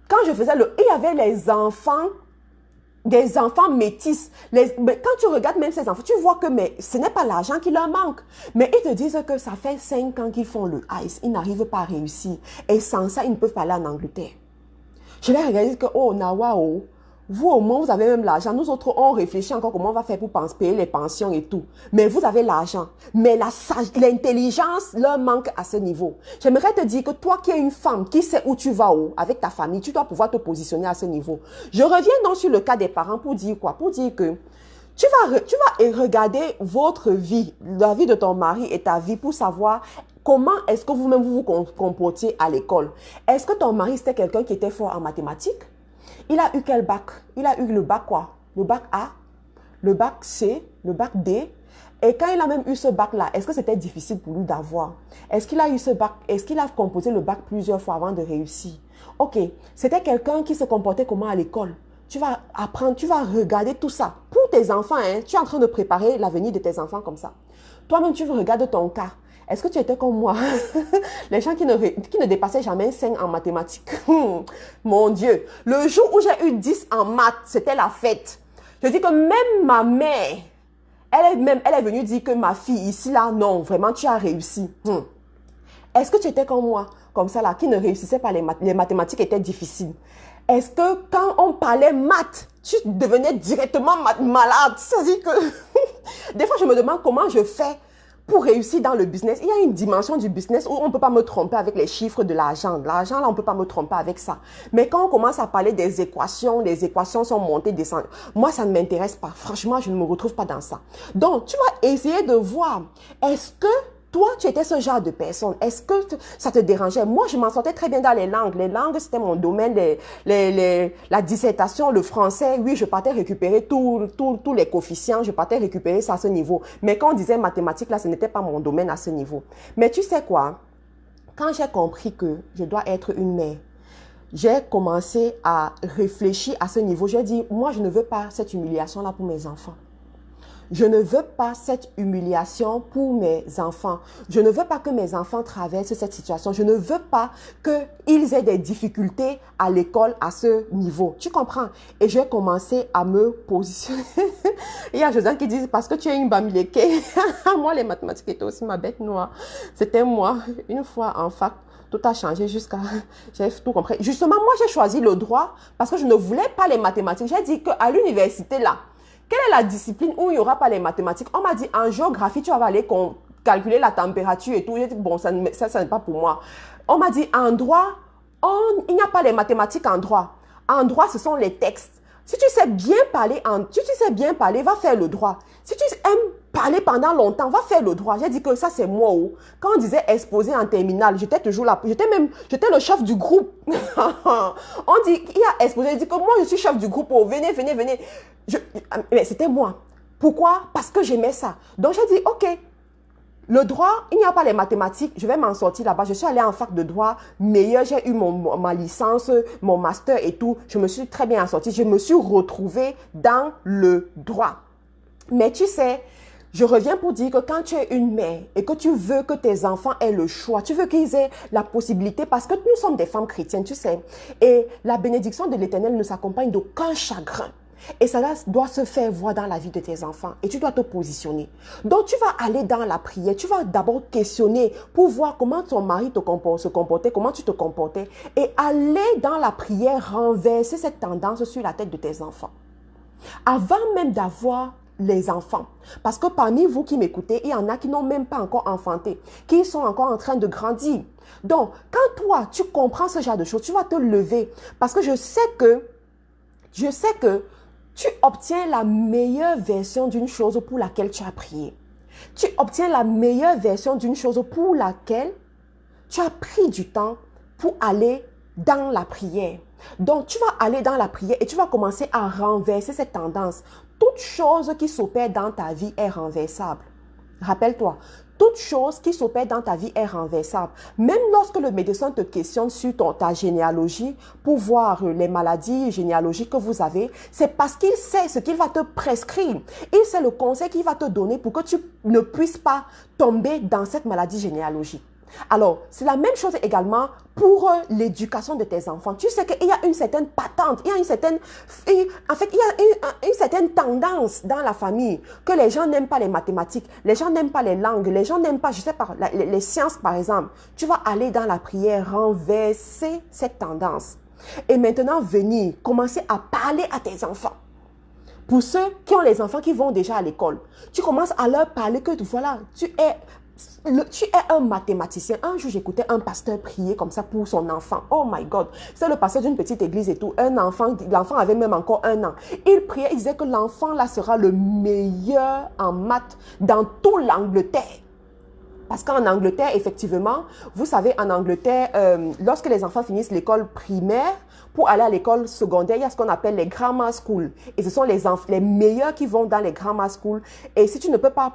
quand je faisais il y avait des enfants métis. Mais quand tu regardes même ces enfants, tu vois que ce n'est pas l'argent qui leur manque. Mais ils te disent que ça fait 5 ans qu'ils font le ICE. Ils n'arrivent pas à réussir. Et sans ça, ils ne peuvent pas aller en Angleterre. Je vais regarder que, oh, Nawao, vous au moins, vous avez même l'argent. Nous autres, on réfléchit encore comment on va faire pour payer les pensions et tout. Mais vous avez l'argent. Mais l'intelligence leur manque à ce niveau. J'aimerais te dire que toi qui es une femme, qui sait où tu vas avec ta famille, tu dois pouvoir te positionner à ce niveau. Je reviens donc sur le cas des parents pour dire quoi? Pour dire que tu vas regarder votre vie, la vie de ton mari et ta vie pour savoir comment est-ce que vous-même vous comportiez à l'école. Est-ce que ton mari c'était quelqu'un qui était fort en mathématiques? Il a eu quel bac? Il a eu le bac quoi? Le bac A, le bac C, le bac D. Et quand il a même eu ce bac-là, est-ce que c'était difficile pour lui d'avoir? Est-ce qu'il a eu ce bac? Est-ce qu'il a composé le bac plusieurs fois avant de réussir? Ok, c'était quelqu'un qui se comportait comment à l'école? Tu vas apprendre, tu vas regarder tout ça. Pour tes enfants, hein, tu es en train de préparer l'avenir de tes enfants comme ça. Toi-même, tu regardes ton cas. Est-ce que tu étais comme moi? Les gens qui ne dépassaient jamais 5 en mathématiques. Mon Dieu. Le jour où j'ai eu 10 en maths, c'était la fête. Je dis que même ma mère, elle est venue dire que ma fille ici, là, non, vraiment, tu as réussi. Est-ce que tu étais comme moi? Comme ça, là, qui ne réussissait pas les mathématiques étaient difficiles. Est-ce que quand on parlait maths, tu devenais directement malade? C'est-à-dire que des fois, je me demande comment je fais pour réussir dans le business. Il y a une dimension du business où on ne peut pas me tromper avec les chiffres de l'argent. L'argent, là, on ne peut pas me tromper avec ça. Mais quand on commence à parler des équations, les équations sont montées, descendues. Moi, ça ne m'intéresse pas. Franchement, je ne me retrouve pas dans ça. Donc, tu vas essayer de voir, est-ce que toi, tu étais ce genre de personne. Est-ce que ça te dérangeait? Moi, je m'en sortais très bien dans les langues. Les langues, c'était mon domaine. La dissertation, le français, oui, je partais récupérer tous les coefficients. Je partais récupérer ça à ce niveau. Mais quand on disait mathématiques, là, ce n'était pas mon domaine à ce niveau. Mais tu sais quoi? Quand j'ai compris que je dois être une mère, j'ai commencé à réfléchir à ce niveau. J'ai dit, moi, je ne veux pas cette humiliation-là pour mes enfants. Je ne veux pas cette humiliation pour mes enfants. Je ne veux pas que mes enfants traversent cette situation. Je ne veux pas qu'ils aient des difficultés à l'école à ce niveau. Tu comprends? Et j'ai commencé à me positionner. Il y a Josiane qui dit, parce que tu es une bamileke. Moi, les mathématiques étaient aussi ma bête noire. C'était moi. Une fois en fac, tout a changé jusqu'à... J'ai tout compris. Justement, moi, j'ai choisi le droit parce que je ne voulais pas les mathématiques. J'ai dit qu'à l'université, là, quelle est la discipline où il n'y aura pas les mathématiques? On m'a dit, en géographie, tu vas aller calculer la température et tout. J'ai dit, bon, ça n'est pas pour moi. On m'a dit, en droit, il n'y a pas les mathématiques en droit. En droit, ce sont les textes. Si tu sais bien parler, va faire le droit. Si tu aimes parler pendant longtemps, va faire le droit. J'ai dit que ça, c'est moi. Quand on disait exposer en terminale, j'étais toujours là. J'étais le chef du groupe. On dit, il a exposé. J'ai dit que moi, je suis chef du groupe. Oh, venez. Mais c'était moi. Pourquoi? Parce que j'aimais ça. Donc, j'ai dit, OK. Le droit, il n'y a pas les mathématiques, je vais m'en sortir là-bas. Je suis allée en fac de droit, meilleur, j'ai eu ma licence, mon master et tout. Je me suis très bien sortie. Je me suis retrouvée dans le droit. Mais tu sais, je reviens pour dire que quand tu es une mère et que tu veux que tes enfants aient le choix, tu veux qu'ils aient la possibilité, parce que nous sommes des femmes chrétiennes, tu sais, et la bénédiction de l'Éternel ne s'accompagne d'aucun chagrin. Et ça doit se faire voir dans la vie de tes enfants. Et tu dois te positionner. Donc, tu vas aller dans la prière. Tu vas d'abord questionner pour voir comment ton mari se comportait, comment tu te comportais. Et aller dans la prière, renverser cette tendance sur la tête de tes enfants. Avant même d'avoir les enfants. Parce que parmi vous qui m'écoutez, il y en a qui n'ont même pas encore enfanté, qui sont encore en train de grandir. Donc, quand toi, tu comprends ce genre de choses, tu vas te lever. Parce que je sais que tu obtiens la meilleure version d'une chose pour laquelle tu as prié. Tu obtiens la meilleure version d'une chose pour laquelle tu as pris du temps pour aller dans la prière. Donc, tu vas aller dans la prière et tu vas commencer à renverser cette tendance. Toute chose qui s'opère dans ta vie est renversable. Rappelle-toi, toute chose qui s'opère dans ta vie est renversable. Même lorsque le médecin te questionne sur ta généalogie pour voir les maladies généalogiques que vous avez, c'est parce qu'il sait ce qu'il va te prescrire. Il sait le conseil qu'il va te donner pour que tu ne puisses pas tomber dans cette maladie généalogique. Alors, c'est la même chose également pour l'éducation de tes enfants. Tu sais qu'il y a une certaine patente, il y a une certaine tendance dans la famille que les gens n'aiment pas les mathématiques, les gens n'aiment pas les langues, les gens n'aiment pas, je sais pas, les sciences par exemple. Tu vas aller dans la prière, renverser cette tendance. Et maintenant, venir, commencer à parler à tes enfants. Pour ceux qui ont les enfants qui vont déjà à l'école, tu commences à leur parler que voilà, tu es un mathématicien. Un jour, j'écoutais un pasteur prier comme ça pour son enfant. Oh my God. C'est le pasteur d'une petite église et tout. L'enfant avait même encore 1 an. Il priait, il disait que l'enfant là sera le meilleur en maths dans toute l'Angleterre. Parce qu'en Angleterre, effectivement, vous savez, en Angleterre, lorsque les enfants finissent l'école primaire, pour aller à l'école secondaire, il y a ce qu'on appelle les grammar schools. Et ce sont les meilleurs qui vont dans les grammar schools. Et si tu ne peux pas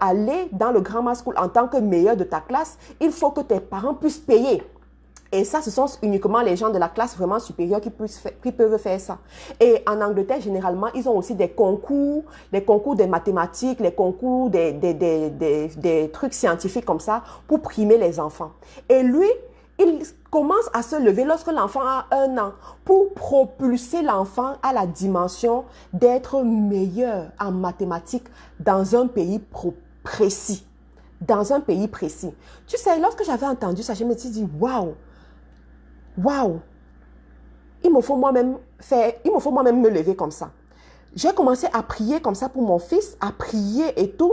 aller dans le grammar school en tant que meilleur de ta classe, il faut que tes parents puissent payer. Et ça, ce sont uniquement les gens de la classe vraiment supérieure qui peuvent faire ça. Et en Angleterre, généralement, ils ont aussi des concours des mathématiques, les concours des trucs scientifiques comme ça pour primer les enfants. Et lui, il commence à se lever lorsque l'enfant a 1 an pour propulser l'enfant à la dimension d'être meilleur en mathématiques dans un pays précis. Dans un pays précis. Tu sais, lorsque j'avais entendu ça, je me suis dit, waouh! Waouh, il me faut moi-même me lever comme ça. J'ai commencé à prier comme ça pour mon fils, à prier et tout,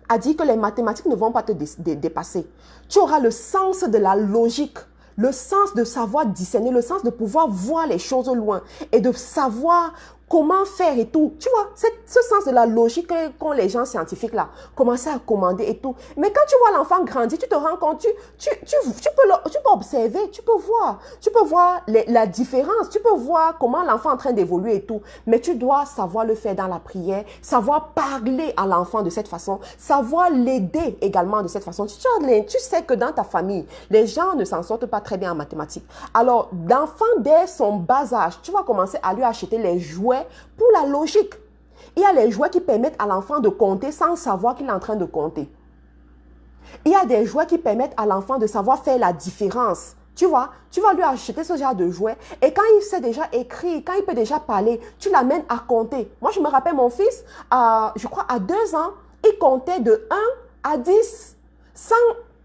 à dire que les mathématiques ne vont pas te dépasser. Tu auras le sens de la logique, le sens de savoir discerner, le sens de pouvoir voir les choses loin et de savoir comment faire et tout. Tu vois, ce sens de la logique qu'ont les gens scientifiques là, commencer à commander et tout. Mais quand tu vois l'enfant grandir, tu te rends compte, tu peux observer, tu peux voir la différence, tu peux voir comment l'enfant est en train d'évoluer et tout. Mais tu dois savoir le faire dans la prière, savoir parler à l'enfant de cette façon, savoir l'aider également de cette façon. Tu sais que dans ta famille, les gens ne s'en sortent pas très bien en mathématiques. Alors, l'enfant dès son bas âge, tu vas commencer à lui acheter les jouets pour la logique. Il y a les jouets qui permettent à l'enfant de compter sans savoir qu'il est en train de compter. Il y a des jouets qui permettent à l'enfant de savoir faire la différence. Tu vois, tu vas lui acheter ce genre de jouets et quand il sait déjà écrire, quand il peut déjà parler, tu l'amènes à compter. Moi, je me rappelle mon fils, je crois à 2 ans, il comptait de 1 à 10 sans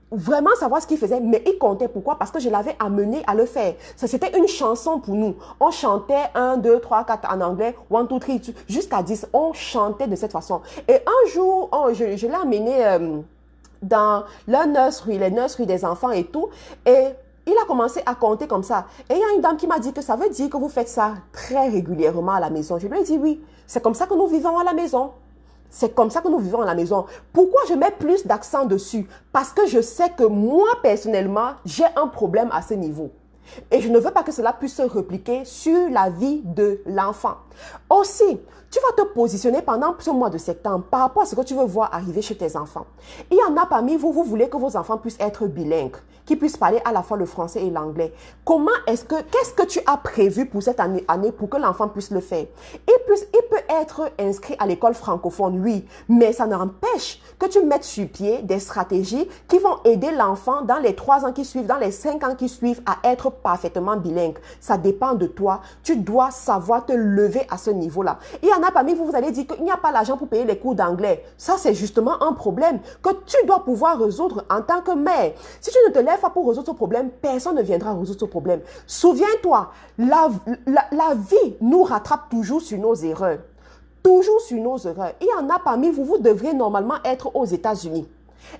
vraiment savoir ce qu'il faisait, mais il comptait. Pourquoi? Parce que je l'avais amené à le faire. C'était une chanson pour nous. On chantait 1, 2, 3, 4 en anglais, 1, 2, 3, jusqu'à 10. On chantait de cette façon. Et un jour, je l'ai amené dans la nursery, les nurseries des enfants et tout. Et il a commencé à compter comme ça. Et il y a une dame qui m'a dit que ça veut dire que vous faites ça très régulièrement à la maison. Je lui ai dit oui, c'est comme ça que nous vivons à la maison. C'est comme ça que nous vivons à la maison. Pourquoi je mets plus d'accent dessus? Parce que je sais que moi, personnellement, j'ai un problème à ce niveau. Et je ne veux pas que cela puisse se répliquer sur la vie de l'enfant. Aussi, tu vas te positionner pendant ce mois de septembre par rapport à ce que tu veux voir arriver chez tes enfants. Il y en a parmi vous, vous voulez que vos enfants puissent être bilingues, qu'ils puissent parler à la fois le français et l'anglais. Qu'est-ce que tu as prévu pour cette année pour que l'enfant puisse le faire? Il peut être inscrit à l'école francophone, oui, mais ça n'empêche que tu mettes sur pied des stratégies qui vont aider l'enfant dans les 3 ans qui suivent, dans les 5 ans qui suivent à être parfaitement bilingue. Ça dépend de toi. Tu dois savoir te lever à ce niveau-là. Il y en a parmi vous, vous allez dire qu'il n'y a pas l'argent pour payer les cours d'anglais. Ça, c'est justement un problème que tu dois pouvoir résoudre en tant que mère. Si tu ne te lèves pas pour résoudre ce problème, personne ne viendra résoudre ce problème. Souviens-toi, la vie nous rattrape toujours sur nos erreurs. Toujours sur nos erreurs. Il y en a parmi vous, vous devriez normalement être aux États-Unis.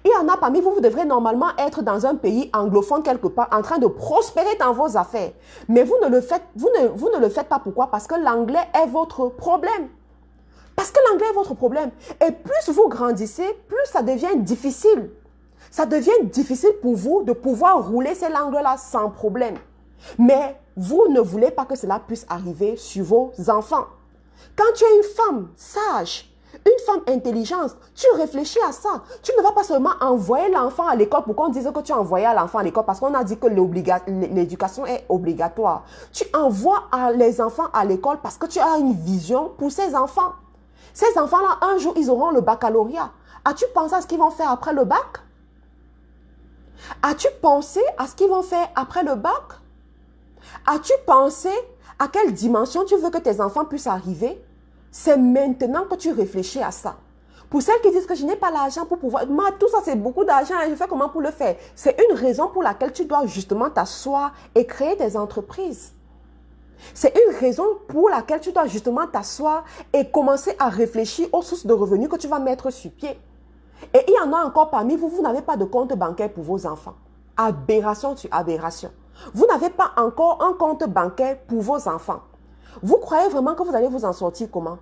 Il y en a parmi vous, vous devrez normalement être dans un pays anglophone quelque part, en train de prospérer dans vos affaires. Mais vous ne le faites pas. Pourquoi? Parce que l'anglais est votre problème. Parce que l'anglais est votre problème. Et plus vous grandissez, plus ça devient difficile. Ça devient difficile pour vous de pouvoir rouler ces langues-là sans problème. Mais vous ne voulez pas que cela puisse arriver sur vos enfants. Quand tu es une femme sage, une femme intelligente, tu réfléchis à ça. Tu ne vas pas seulement envoyer l'enfant à l'école pour qu'on dise que tu as envoyé l'enfant à l'école parce qu'on a dit que l'éducation est obligatoire. Tu envoies les enfants à l'école parce que tu as une vision pour ces enfants. Ces enfants-là, un jour, ils auront le baccalauréat. As-tu pensé à ce qu'ils vont faire après le bac? As-tu pensé à ce qu'ils vont faire après le bac? As-tu pensé à quelle dimension tu veux que tes enfants puissent arriver? C'est maintenant que tu réfléchis à ça. Pour celles qui disent que je n'ai pas l'argent pour pouvoir... tout ça, c'est beaucoup d'argent et je fais comment pour le faire? C'est une raison pour laquelle tu dois justement t'asseoir et créer tes entreprises. C'est une raison pour laquelle tu dois justement t'asseoir et commencer à réfléchir aux sources de revenus que tu vas mettre sur pied. Et il y en a encore parmi vous, vous n'avez pas de compte bancaire pour vos enfants. Aberration sur aberration. Vous n'avez pas encore un compte bancaire pour vos enfants. Vous croyez vraiment que vous allez vous en sortir comment?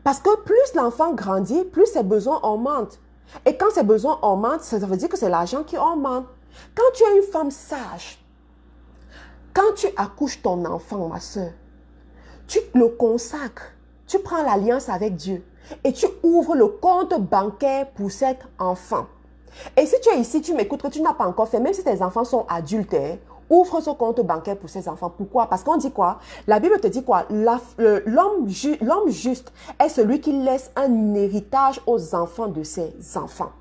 Parce que plus l'enfant grandit, plus ses besoins augmentent. Et quand ses besoins augmentent, ça veut dire que c'est l'argent qui augmente. Quand tu es une femme sage, quand tu accouches ton enfant, ma soeur, tu le consacres, tu prends l'alliance avec Dieu et tu ouvres le compte bancaire pour cet enfant. Et si tu es ici, tu m'écoutes que tu n'as pas encore fait, même si tes enfants sont adultes, ouvre ce compte bancaire pour ses enfants. Pourquoi? Parce qu'on dit quoi? La Bible te dit quoi? L'homme juste est celui qui laisse un héritage aux enfants de ses enfants.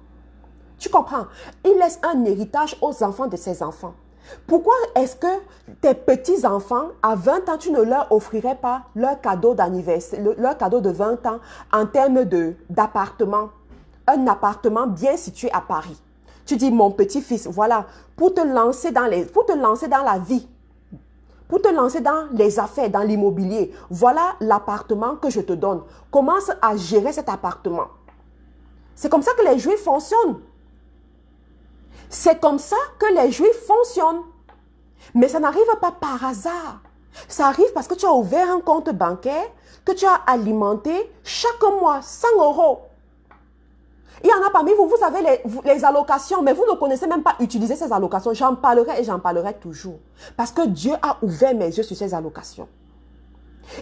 Tu comprends? Il laisse un héritage aux enfants de ses enfants. Pourquoi est-ce que tes petits-enfants, à 20 ans, tu ne leur offrirais pas leur cadeau d'anniversaire, leur cadeau de 20 ans en termes d'appartement? Un appartement bien situé à Paris. Tu dis, mon petit-fils, voilà, pour te lancer dans la vie, pour te lancer dans les affaires, dans l'immobilier, voilà l'appartement que je te donne. Commence à gérer cet appartement. C'est comme ça que les Juifs fonctionnent. C'est comme ça que les Juifs fonctionnent. Mais ça n'arrive pas par hasard. Ça arrive parce que tu as ouvert un compte bancaire que tu as alimenté chaque mois 100 €. Il y en a parmi vous, vous avez les allocations, mais vous ne connaissez même pas utiliser ces allocations. J'en parlerai et j'en parlerai toujours. Parce que Dieu a ouvert mes yeux sur ces allocations.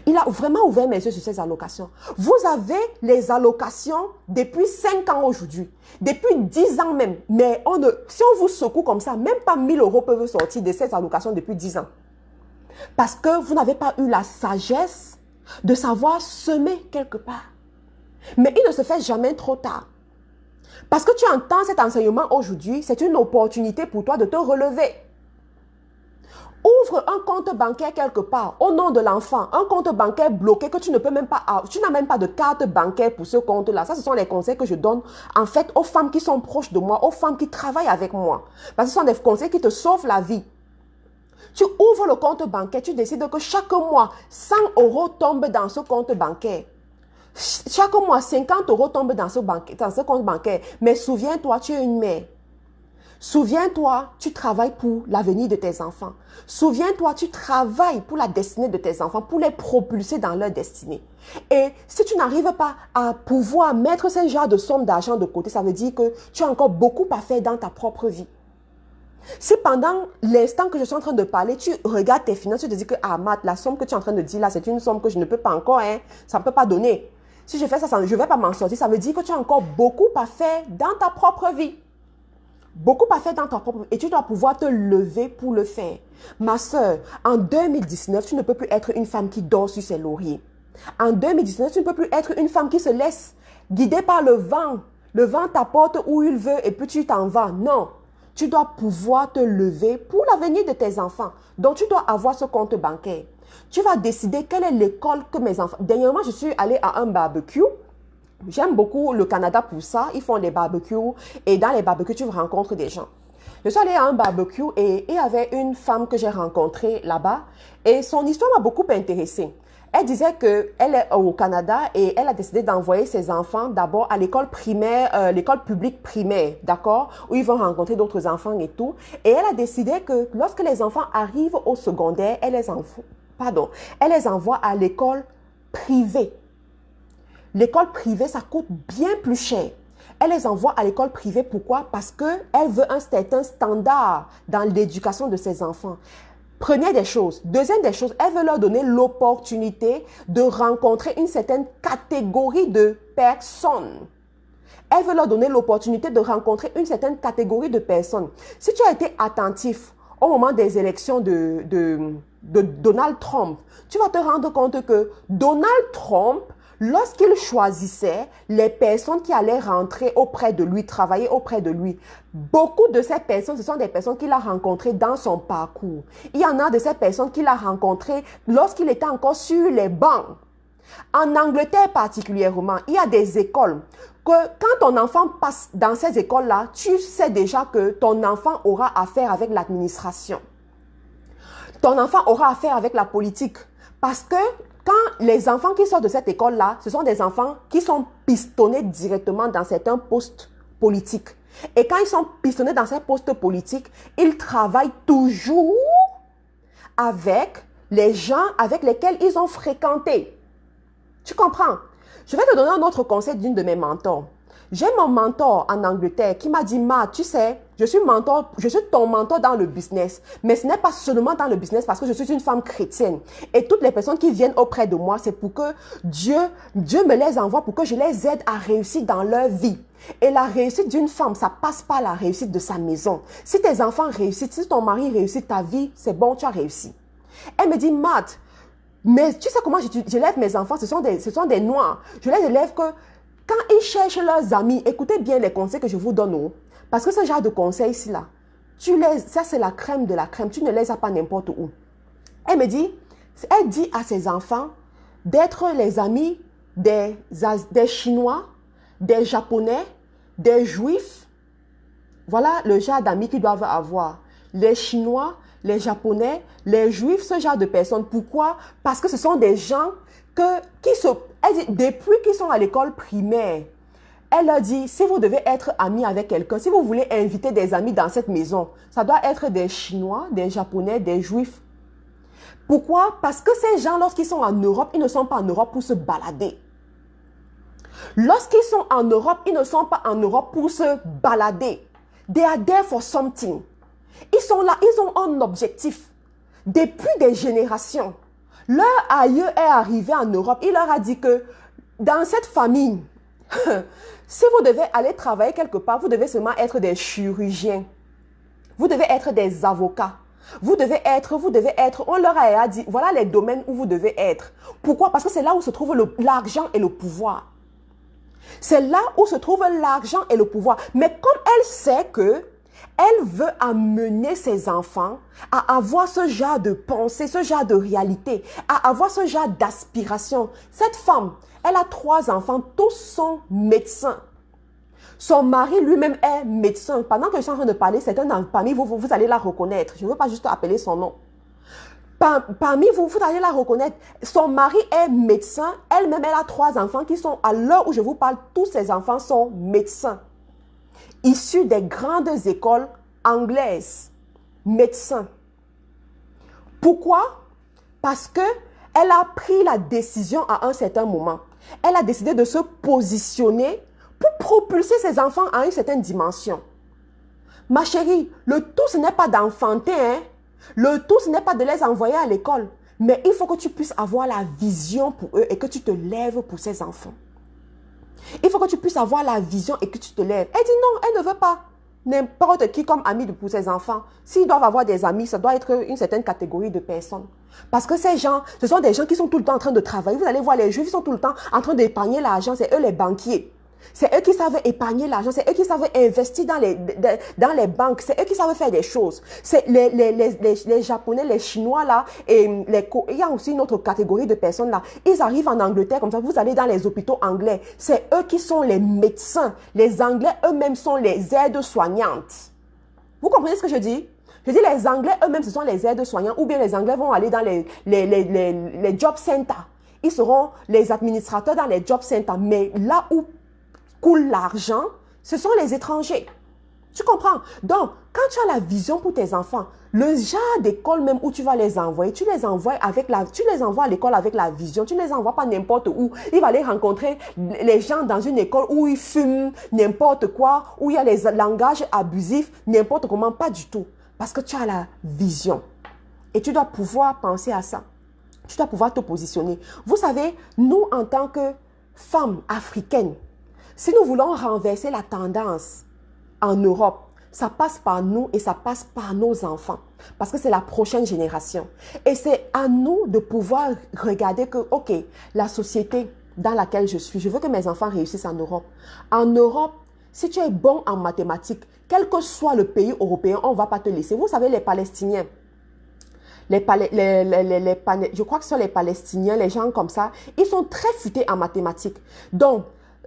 Il a vraiment ouvert mes yeux sur ces allocations. Vous avez les allocations depuis 5 ans aujourd'hui. Depuis 10 ans même. Mais si on vous secoue comme ça, même pas 1000 € peuvent sortir de ces allocations depuis 10 ans. Parce que vous n'avez pas eu la sagesse de savoir semer quelque part. Mais il ne se fait jamais trop tard. Parce que tu entends cet enseignement aujourd'hui, c'est une opportunité pour toi de te relever. Ouvre un compte bancaire quelque part au nom de l'enfant, un compte bancaire bloqué que tu ne peux même pas, tu n'as même pas de carte bancaire pour ce compte-là. Ça, ce sont les conseils que je donne en fait aux femmes qui sont proches de moi, aux femmes qui travaillent avec moi. Parce que ce sont des conseils qui te sauvent la vie. Tu ouvres le compte bancaire, tu décides que chaque mois, 100 € tombent dans ce compte bancaire. Chaque mois, 50 € tombent dans ce compte bancaire. Mais souviens-toi, tu es une mère. Souviens-toi, tu travailles pour l'avenir de tes enfants. Souviens-toi, tu travailles pour la destinée de tes enfants, pour les propulser dans leur destinée. Et si tu n'arrives pas à pouvoir mettre ce genre de somme d'argent de côté, ça veut dire que tu as encore beaucoup à faire dans ta propre vie. Si pendant l'instant que je suis en train de parler, tu regardes tes finances, tu te dis que, ah Matt, la somme que tu es en train de dire là, c'est une somme que je ne peux pas encore, ça ne peut pas donner. Si je fais ça, je ne vais pas m'en sortir. Ça veut dire que tu as encore beaucoup à faire dans ta propre vie. Beaucoup à faire dans ta propre vie. Et tu dois pouvoir te lever pour le faire. Ma soeur, en 2019, tu ne peux plus être une femme qui dort sur ses lauriers. En 2019, tu ne peux plus être une femme qui se laisse guider par le vent. Le vent t'apporte où il veut et puis tu t'en vas. Non. Tu dois pouvoir te lever pour l'avenir de tes enfants. Donc, tu dois avoir ce compte bancaire. Tu vas décider quelle est l'école que mes enfants... Dernièrement, je suis allée à un barbecue. J'aime beaucoup le Canada pour ça. Ils font des barbecues et dans les barbecues, tu rencontres des gens. Je suis allée à un barbecue et il y avait une femme que j'ai rencontrée là-bas et son histoire m'a beaucoup intéressée. Elle disait qu'elle est au Canada et elle a décidé d'envoyer ses enfants d'abord à l'école primaire, l'école publique primaire, d'accord, où ils vont rencontrer d'autres enfants et tout. Et elle a décidé que lorsque les enfants arrivent au secondaire, elle les envoie à l'école privée. L'école privée, ça coûte bien plus cher. Elle les envoie à l'école privée. Pourquoi? Parce qu'elle veut un certain standard dans l'éducation de ses enfants. Première des choses. Deuxième des choses, elle veut leur donner l'opportunité de rencontrer une certaine catégorie de personnes. Elle veut leur donner l'opportunité de rencontrer une certaine catégorie de personnes. Si tu as été attentif au moment des élections de Donald Trump, tu vas te rendre compte que Donald Trump, lorsqu'il choisissait les personnes qui allaient rentrer auprès de lui, travailler auprès de lui, beaucoup de ces personnes, ce sont des personnes qu'il a rencontrées dans son parcours. Il y en a de ces personnes qu'il a rencontrées lorsqu'il était encore sur les bancs. En Angleterre particulièrement, il y a des écoles que quand ton enfant passe dans ces écoles-là, tu sais déjà que ton enfant aura affaire avec l'administration. Ton enfant aura affaire avec la politique. Parce que quand les enfants qui sortent de cette école-là, ce sont des enfants qui sont pistonnés directement dans certains postes politiques. Et quand ils sont pistonnés dans ces postes politiques, ils travaillent toujours avec les gens avec lesquels ils ont fréquenté. Tu comprends? Je vais te donner un autre conseil d'une de mes mentors. J'ai mon mentor en Angleterre qui m'a dit, Ma, tu sais, je suis ton mentor dans le business. Mais ce n'est pas seulement dans le business parce que je suis une femme chrétienne. Et toutes les personnes qui viennent auprès de moi, c'est pour que Dieu me les envoie pour que je les aide à réussir dans leur vie. Et la réussite d'une femme, ça passe par la réussite de sa maison. Si tes enfants réussissent, si ton mari réussit, ta vie, c'est bon, tu as réussi. Elle me dit, Matt, mais tu sais comment j'élève mes enfants, ce sont des noirs. Je les élève que quand ils cherchent leurs amis, écoutez bien les conseils que je vous donne. Parce que ce genre de conseils ici, là, ça c'est la crème de la crème. Tu ne les as pas n'importe où. Elle dit à ses enfants d'être les amis des Chinois, des Japonais, des Juifs. Voilà le genre d'amis qu'ils doivent avoir. Les Chinois, les Japonais, les Juifs, ce genre de personnes. Pourquoi? Parce que ce sont des gens elle dit, depuis qu'ils sont à l'école primaire, elle leur dit, si vous devez être ami avec quelqu'un, si vous voulez inviter des amis dans cette maison, ça doit être des Chinois, des Japonais, des Juifs. Pourquoi? Parce que ces gens, lorsqu'ils sont en Europe, ils ne sont pas en Europe pour se balader. Lorsqu'ils sont en Europe, ils ne sont pas en Europe pour se balader. They are there for something. Ils sont là, ils ont un objectif. Depuis des générations, leur aïeux est arrivé en Europe. Il leur a dit que dans cette famille, si vous devez aller travailler quelque part, vous devez seulement être des chirurgiens. Vous devez être des avocats. Vous devez être, on leur a dit, voilà les domaines où vous devez être. Pourquoi? Parce que c'est là où se trouve l'argent et le pouvoir. C'est là où se trouve l'argent et le pouvoir. Mais comme elle sait que elle veut amener ses enfants à avoir ce genre de pensée, ce genre de réalité, à avoir ce genre d'aspiration. Cette femme, elle a 3 enfants, tous sont médecins. Son mari lui-même est médecin. Pendant que je suis en train de parler, c'est un parmi vous, vous allez la reconnaître. Je ne veux pas juste appeler son nom. Parmi vous, vous allez la reconnaître. Son mari est médecin. Elle-même, elle a 3 enfants qui sont, à l'heure où je vous parle, tous ses enfants sont médecins. Issus des grandes écoles anglaises, médecins. Pourquoi? Parce que elle a pris la décision à un certain moment. Elle a décidé de se positionner pour propulser ses enfants à une certaine dimension. Ma chérie, le tout, ce n'est pas d'enfanter, hein? Le tout, ce n'est pas de les envoyer à l'école. Mais il faut que tu puisses avoir la vision pour eux et que tu te lèves pour ces enfants. Il faut que tu puisses avoir la vision et que tu te lèves. Elle dit non, elle ne veut pas n'importe qui comme ami pour ses enfants. S'ils doivent avoir des amis, ça doit être une certaine catégorie de personnes. Parce que ces gens, ce sont des gens qui sont tout le temps en train de travailler. Vous allez voir les juifs, ils sont tout le temps en train d'épargner l'argent. C'est eux les banquiers. C'est eux qui savent épargner l'argent. C'est eux qui savent investir dans les banques. C'est eux qui savent faire des choses. C'est les Japonais, les Chinois là. Et il y a aussi une autre catégorie de personnes là. Ils arrivent en Angleterre comme ça. Vous allez dans les hôpitaux anglais. C'est eux qui sont les médecins. Les Anglais eux-mêmes sont les aides-soignantes. Vous comprenez ce que je dis? Je dis les Anglais eux-mêmes ce sont les aides-soignants. Ou bien les Anglais vont aller dans les job centers. Ils seront les administrateurs dans les job centers. Mais là où coule l'argent, ce sont les étrangers. Tu comprends? Donc, quand tu as la vision pour tes enfants, le genre d'école même où tu vas les envoyer, tu les envoies à l'école avec la vision. Tu ne les envoies pas n'importe où. Il va aller rencontrer les gens dans une école où ils fument n'importe quoi, où il y a les langages abusifs, n'importe comment, pas du tout. Parce que tu as la vision. Et tu dois pouvoir penser à ça. Tu dois pouvoir te positionner. Vous savez, nous, en tant que femmes africaines, si nous voulons renverser la tendance en Europe, ça passe par nous et ça passe par nos enfants. Parce que c'est la prochaine génération. Et c'est à nous de pouvoir regarder que, ok, la société dans laquelle je suis, je veux que mes enfants réussissent en Europe. En Europe, si tu es bon en mathématiques, quel que soit le pays européen, on ne va pas te laisser. Vous savez, les Palestiniens, je crois que ce sont les Palestiniens, les gens comme ça, ils sont très futés en mathématiques. Donc,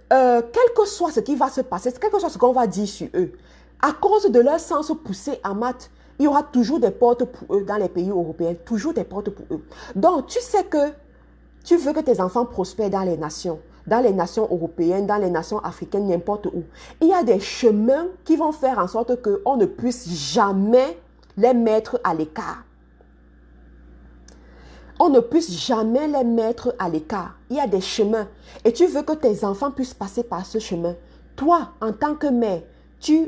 quel que soit ce qui va se passer, quel que soit ce qu'on va dire sur eux, à cause de leur sens poussé en maths, il y aura toujours des portes pour eux dans les pays européens, toujours des portes pour eux. Donc, tu sais que tu veux que tes enfants prospèrent dans les nations européennes, dans les nations africaines, n'importe où. Il y a des chemins qui vont faire en sorte qu'on ne puisse jamais les mettre à l'écart. On ne puisse jamais les mettre à l'écart. Il y a des chemins. Et tu veux que tes enfants puissent passer par ce chemin. Toi, en tant que mère,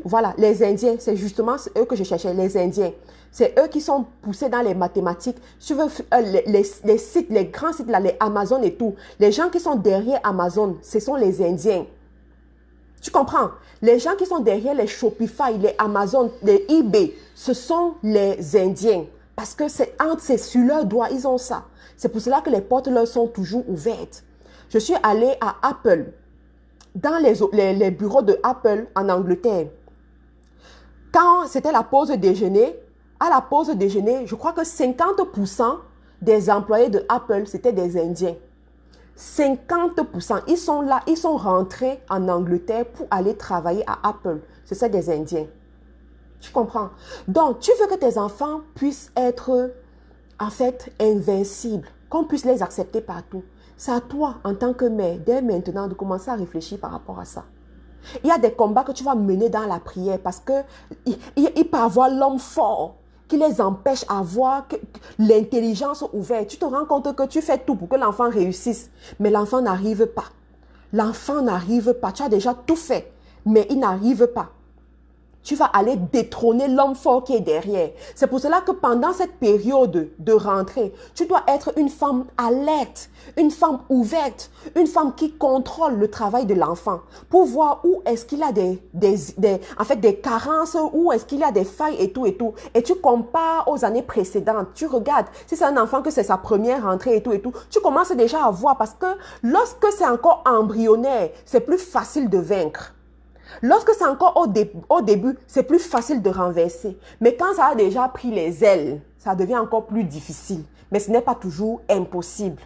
voilà, les Indiens, c'est justement eux que je cherchais, les Indiens. C'est eux qui sont poussés dans les mathématiques. Tu veux les sites, les grands sites, là, les Amazon et tout. Les gens qui sont derrière Amazon, ce sont les Indiens. Tu comprends? Les gens qui sont derrière les Shopify, les Amazon, les eBay, ce sont les Indiens. Parce que c'est sur leurs doigts, ils ont ça. C'est pour cela que les portes leur sont toujours ouvertes. Je suis allée à Apple, dans les bureaux de Apple en Angleterre. Quand c'était la pause déjeuner, à la pause déjeuner, je crois que 50% des employés de Apple, c'était des Indiens. 50%, ils sont là, ils sont rentrés en Angleterre pour aller travailler à Apple. C'est des Indiens. Tu comprends? Donc, tu veux que tes enfants puissent être, en fait, invincibles, qu'on puisse les accepter partout. C'est à toi, en tant que mère, dès maintenant, de commencer à réfléchir par rapport à ça. Il y a des combats que tu vas mener dans la prière parce qu'il peut avoir l'homme fort qui les empêche d'avoir l'intelligence ouverte. Tu te rends compte que tu fais tout pour que l'enfant réussisse, mais l'enfant n'arrive pas. L'enfant n'arrive pas. Tu as déjà tout fait, mais il n'arrive pas. Tu vas aller détrôner l'homme fort qui est derrière. C'est pour cela que pendant cette période de rentrée, tu dois être une femme alerte, une femme ouverte, une femme qui contrôle le travail de l'enfant pour voir où est-ce qu'il a des carences, où est-ce qu'il a des failles et tout et tout. Et tu compares aux années précédentes. Tu regardes, si c'est un enfant que c'est sa première rentrée et tout, tu commences déjà à voir parce que lorsque c'est encore embryonnaire, c'est plus facile de vaincre. Lorsque c'est encore au début, c'est plus facile de renverser. Mais quand ça a déjà pris les ailes, ça devient encore plus difficile. Mais ce n'est pas toujours impossible.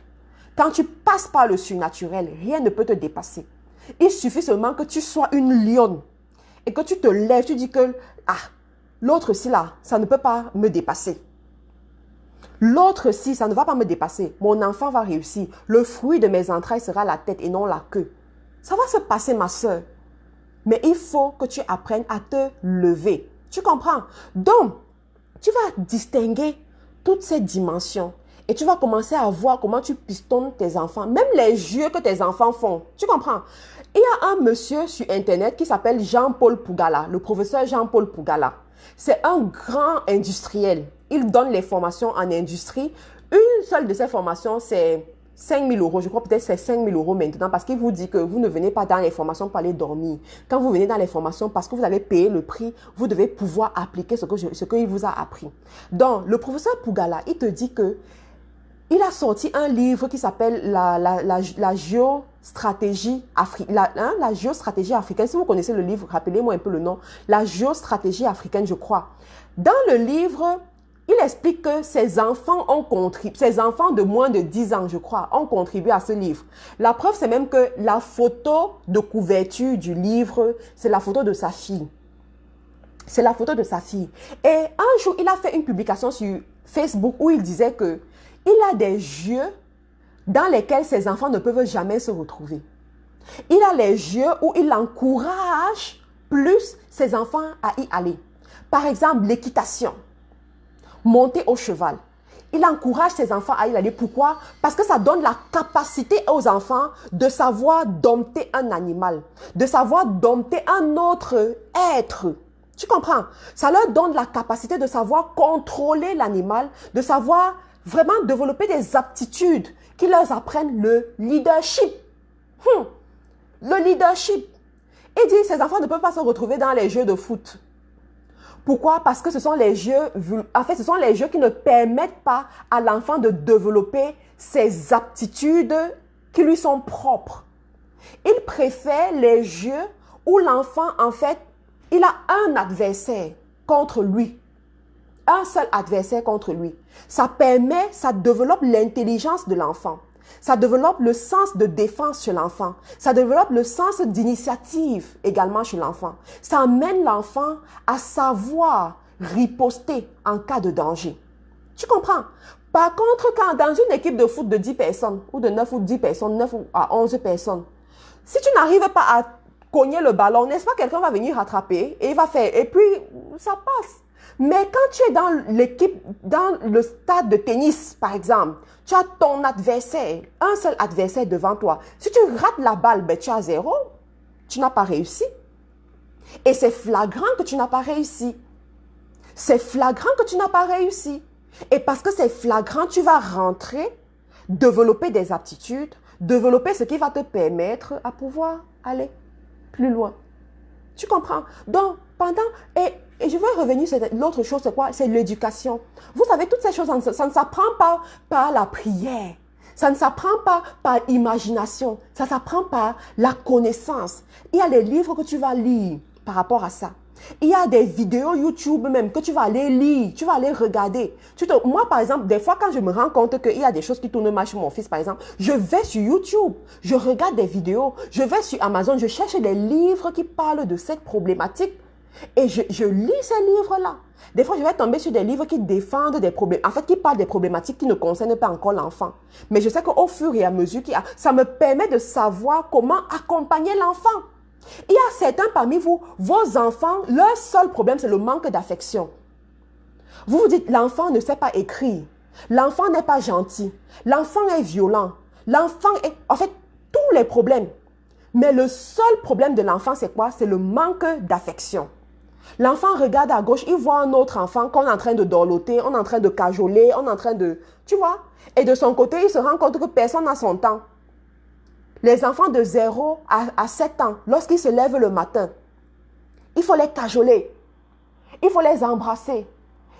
Quand tu passes par le surnaturel, rien ne peut te dépasser. Il suffit seulement que tu sois une lionne et que tu te lèves, tu dis que l'autre ci là, ça ne peut pas me dépasser. L'autre ci, ça ne va pas me dépasser. Mon enfant va réussir. Le fruit de mes entrailles sera la tête et non la queue. Ça va se passer, ma soeur. Mais il faut que tu apprennes à te lever. Tu comprends? Donc, tu vas distinguer toutes ces dimensions et tu vas commencer à voir comment tu pistonnes tes enfants. Même les jeux que tes enfants font. Tu comprends? Il y a un monsieur sur Internet qui s'appelle Jean-Paul Pougala, le professeur Jean-Paul Pougala. C'est un grand industriel. Il donne les formations en industrie. Une seule de ces formations, c'est 5 000 euros, je crois peut-être c'est 5 000 euros maintenant parce qu'il vous dit que vous ne venez pas dans les formations pour aller dormir. Quand vous venez dans les formations parce que vous avez payé le prix, vous devez pouvoir appliquer ce qu'il vous a appris. Donc, le professeur Pougala, il te dit que il a sorti un livre qui s'appelle la géostratégie africaine. Si vous connaissez le livre, rappelez-moi un peu le nom. La géostratégie africaine, je crois. Dans le livre, il explique que ses enfants de moins de 10 ans, je crois, ont contribué à ce livre. La preuve, c'est même que la photo de couverture du livre, c'est la photo de sa fille. C'est la photo de sa fille. Et un jour, il a fait une publication sur Facebook où il disait que il a des jeux dans lesquels ses enfants ne peuvent jamais se retrouver. Il a les jeux où il encourage plus ses enfants à y aller. Par exemple, l'équitation, monter au cheval. Il encourage ses enfants à y aller. Pourquoi? Parce que ça donne la capacité aux enfants de savoir dompter un animal, de savoir dompter un autre être. Tu comprends? Ça leur donne la capacité de savoir contrôler l'animal, de savoir vraiment développer des aptitudes qui leur apprennent le leadership. Le leadership. Il dit, ces enfants ne peuvent pas se retrouver dans les jeux de foot. Pourquoi? Parce que ce sont les jeux, ce sont les jeux qui ne permettent pas à l'enfant de développer ses aptitudes qui lui sont propres. Il préfère les jeux où l'enfant, en fait, il a un adversaire contre lui. Un seul adversaire contre lui. Ça développe l'intelligence de l'enfant. Ça développe le sens de défense chez l'enfant. Ça développe le sens d'initiative également chez l'enfant. Ça amène l'enfant à savoir riposter en cas de danger. Tu comprends? Par contre, quand dans une équipe de foot de 10 personnes, ou de 9 ou 10 personnes, 9 à 11 personnes, si tu n'arrives pas à cogner le ballon, n'est-ce pas, quelqu'un va venir rattraper et il va faire, et puis ça passe. Mais quand tu es dans l'équipe, dans le stade de tennis, par exemple, tu as ton adversaire, un seul adversaire devant toi. Si tu rates la balle, ben, tu as 0. Tu n'as pas réussi. Et c'est flagrant que tu n'as pas réussi. C'est flagrant que tu n'as pas réussi. Et parce que c'est flagrant, tu vas rentrer, développer des aptitudes, développer ce qui va te permettre à pouvoir aller plus loin. Tu comprends? Donc, et je veux revenir sur l'autre chose, c'est quoi? C'est l'éducation. Vous savez, toutes ces choses, ça ne s'apprend pas par la prière. Ça ne s'apprend pas par imagination. Ça s'apprend par la connaissance. Il y a des livres que tu vas lire par rapport à ça. Il y a des vidéos YouTube même que tu vas aller lire, tu vas aller regarder. Moi, par exemple, des fois, quand je me rends compte qu'il y a des choses qui tournent mal chez mon fils, par exemple, je vais sur YouTube, je regarde des vidéos, je vais sur Amazon, je cherche des livres qui parlent de cette problématique et je lis ces livres-là. Des fois, je vais tomber sur des livres qui défendent des problèmes, en fait, qui parlent des problématiques qui ne concernent pas encore l'enfant. Mais je sais qu'au fur et à mesure, ça me permet de savoir comment accompagner l'enfant. Il y a certains parmi vous, vos enfants, leur seul problème, c'est le manque d'affection. Vous vous dites, l'enfant ne sait pas écrire. L'enfant n'est pas gentil. L'enfant est violent. L'enfant est... En fait, tous les problèmes. Mais le seul problème de l'enfant, c'est quoi? C'est le manque d'affection. L'enfant regarde à gauche, il voit un autre enfant qu'on est en train de dorloter, on est en train de cajoler, on est en train de... Tu vois? Et de son côté, il se rend compte que personne n'a son temps. Les enfants de 0 à 7 ans, lorsqu'ils se lèvent le matin, il faut les cajoler. Il faut les embrasser.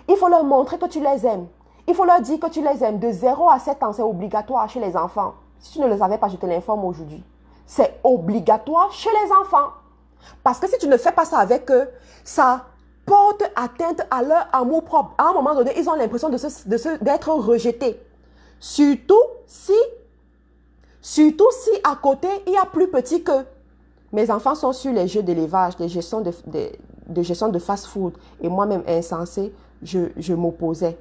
Il faut leur montrer que tu les aimes. Il faut leur dire que tu les aimes. De 0 à 7 ans, c'est obligatoire chez les enfants. Si tu ne le savais pas, je te l'informe aujourd'hui. C'est obligatoire chez les enfants. Parce que si tu ne fais pas ça avec eux, ça porte atteinte à leur amour propre. À un moment donné, ils ont l'impression d'être rejetés. Surtout si à côté, il y a plus petit qu'eux. Mes enfants sont sur les jeux d'élevage, de gestion de fast-food. Et moi-même, insensé, je m'opposais.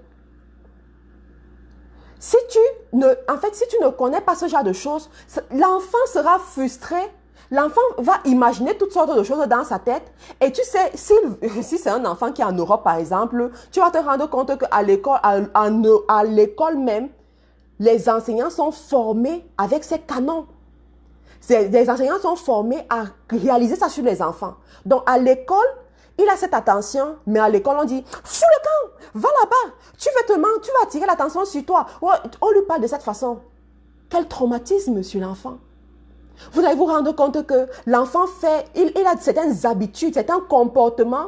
Si tu ne connais pas ce genre de choses, l'enfant sera frustré. L'enfant va imaginer toutes sortes de choses dans sa tête. Et tu sais, si c'est un enfant qui est en Europe, par exemple, tu vas te rendre compte qu'à l'école même, les enseignants sont formés avec ces canons. Les enseignants sont formés à réaliser ça sur les enfants. Donc, à l'école, il a cette attention, mais à l'école, on dit, fous le camp, va là-bas, tu vas attirer l'attention sur toi. On lui parle de cette façon. Quel traumatisme sur l'enfant. Vous allez vous rendre compte que l'enfant il a certaines habitudes, certains comportements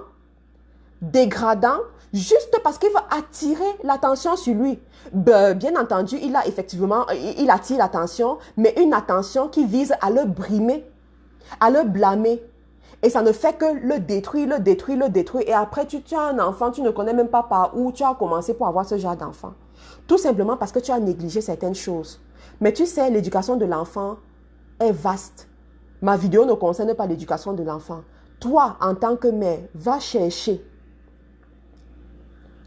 dégradants, juste parce qu'il veut attirer l'attention sur lui. Bien entendu, il attire l'attention, mais une attention qui vise à le brimer, à le blâmer. Et ça ne fait que le détruire. Et après, tu as un enfant, tu ne connais même pas par où tu as commencé pour avoir ce genre d'enfant. Tout simplement parce que tu as négligé certaines choses. Mais tu sais, l'éducation de l'enfant est vaste. Ma vidéo ne concerne pas l'éducation de l'enfant. Toi, en tant que mère, va chercher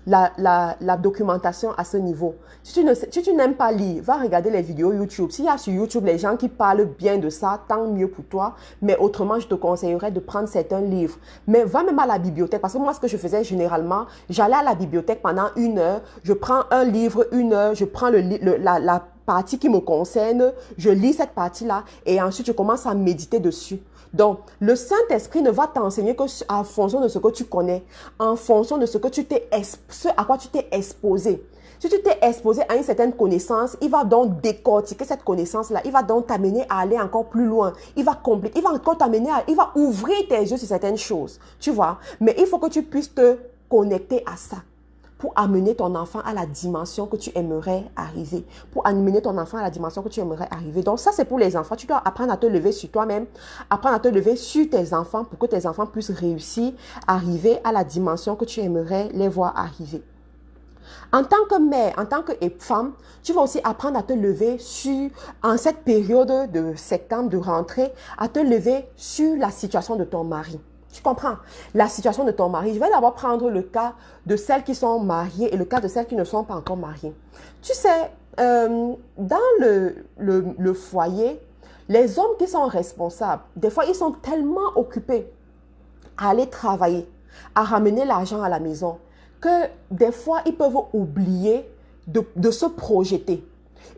la documentation à ce niveau. Si tu n'aimes pas lire, va regarder les vidéos YouTube. S'il y a sur YouTube les gens qui parlent bien de ça, tant mieux pour toi. Mais autrement, je te conseillerais de prendre certains livres. Mais va même à la bibliothèque. Parce que moi, ce que je faisais généralement, j'allais à la bibliothèque pendant 1 heure. Je prends un livre, 1 heure. Je prends la partie qui me concerne. Je lis cette partie-là. Et ensuite, je commence à méditer dessus. Donc, le Saint-Esprit ne va t'enseigner que en fonction de ce que tu connais, en fonction de ce à quoi tu t'es exposé. Si tu t'es exposé à une certaine connaissance, il va donc décortiquer cette connaissance-là. Il va donc t'amener à aller encore plus loin. Il va encore il va ouvrir tes yeux sur certaines choses. Tu vois? Mais il faut que tu puisses te connecter à ça pour amener ton enfant à la dimension que tu aimerais arriver. Pour amener ton enfant à la dimension que tu aimerais arriver. Donc ça, c'est pour les enfants. Tu dois apprendre à te lever sur toi-même, apprendre à te lever sur tes enfants pour que tes enfants puissent réussir à arriver à la dimension que tu aimerais les voir arriver. En tant que mère, en tant que femme, tu vas aussi apprendre à te lever en cette période de septembre, de rentrée, à te lever sur la situation de ton mari. Tu comprends? La situation de ton mari. Je vais d'abord prendre le cas de celles qui sont mariées et le cas de celles qui ne sont pas encore mariées. Tu sais, dans le foyer, les hommes qui sont responsables, des fois, ils sont tellement occupés à aller travailler, à ramener l'argent à la maison, que des fois, ils peuvent oublier de se projeter.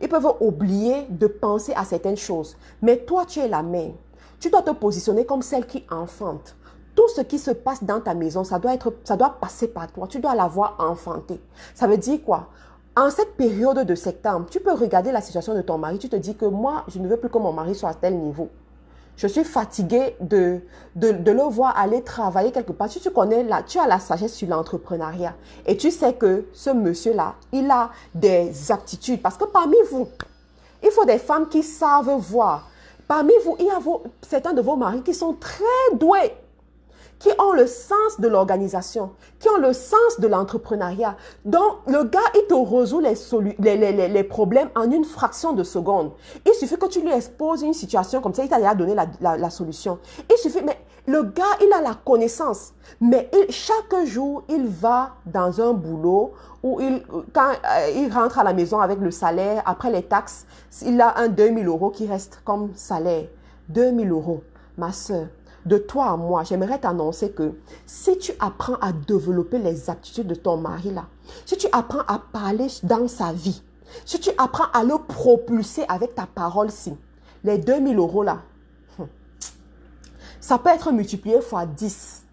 Ils peuvent oublier de penser à certaines choses. Mais toi, tu es la mère. Tu dois te positionner comme celle qui enfante. Tout ce qui se passe dans ta maison, ça doit passer par toi. Tu dois l'avoir enfanté. Ça veut dire quoi? En cette période de septembre, tu peux regarder la situation de ton mari. Tu te dis que moi, je ne veux plus que mon mari soit à tel niveau. Je suis fatiguée de le voir aller travailler quelque part. Si tu connais tu as la sagesse sur l'entrepreneuriat et tu sais que ce monsieur-là, il a des aptitudes. Parce que parmi vous, il faut des femmes qui savent voir. Parmi vous, il y a certains de vos maris qui sont très doués, qui ont le sens de l'organisation, qui ont le sens de l'entrepreneuriat. Donc, le gars, il te résout les problèmes en une fraction de seconde. Il suffit que tu lui exposes une situation comme ça, il t'a déjà donné la solution. Il suffit, mais le gars, il a la connaissance. Mais chaque jour, il va dans un boulot où quand il rentre à la maison avec le salaire, après les taxes, il a un 2000 € qui reste comme salaire. 2000 €, ma soeur. De toi à moi, j'aimerais t'annoncer que si tu apprends à développer les aptitudes de ton mari là, si tu apprends à parler dans sa vie, si tu apprends à le propulser avec ta parole-ci, les 2000 € là, ça peut être multiplié fois 10.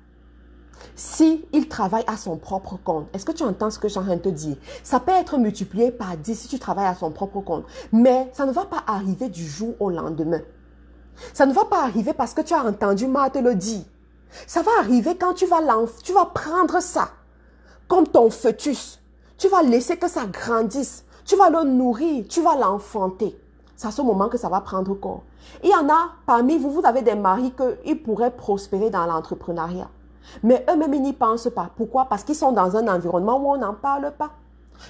Si il travaille à son propre compte, est-ce que tu entends ce que je suis en train de te dire? Ça peut être multiplié par 10 si tu travailles à son propre compte, mais ça ne va pas arriver du jour au lendemain. Ça ne va pas arriver parce que tu as entendu moi te le dire. Ça va arriver quand tu vas prendre ça comme ton fœtus. Tu vas laisser que ça grandisse. Tu vas le nourrir. Tu vas l'enfanter. C'est à ce moment que ça va prendre corps. Il y en a parmi vous, vous avez des maris qu'ils pourraient prospérer dans l'entrepreneuriat. Mais eux-mêmes, ils n'y pensent pas. Pourquoi? Parce qu'ils sont dans un environnement où on n'en parle pas.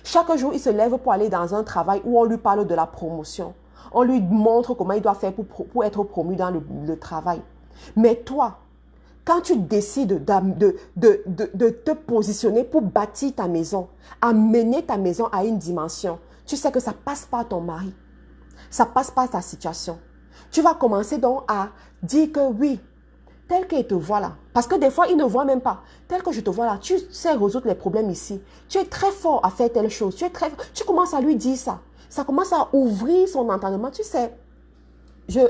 Chaque jour, ils se lèvent pour aller dans un travail où on lui parle de la promotion. On lui montre comment il doit faire pour être promu dans le travail. Mais toi, quand tu décides de te positionner pour bâtir ta maison, amener ta maison à une dimension, tu sais que ça passe par ton mari. Ça passe par ta situation. Tu vas commencer donc à dire que oui, tel qu'il te voit là. Parce que des fois, il ne voit même pas. Tel que je te vois là, tu sais résoudre les problèmes ici. Tu es très fort à faire telle chose. Tu commences à lui dire ça. Ça commence à ouvrir son entendement. Tu sais,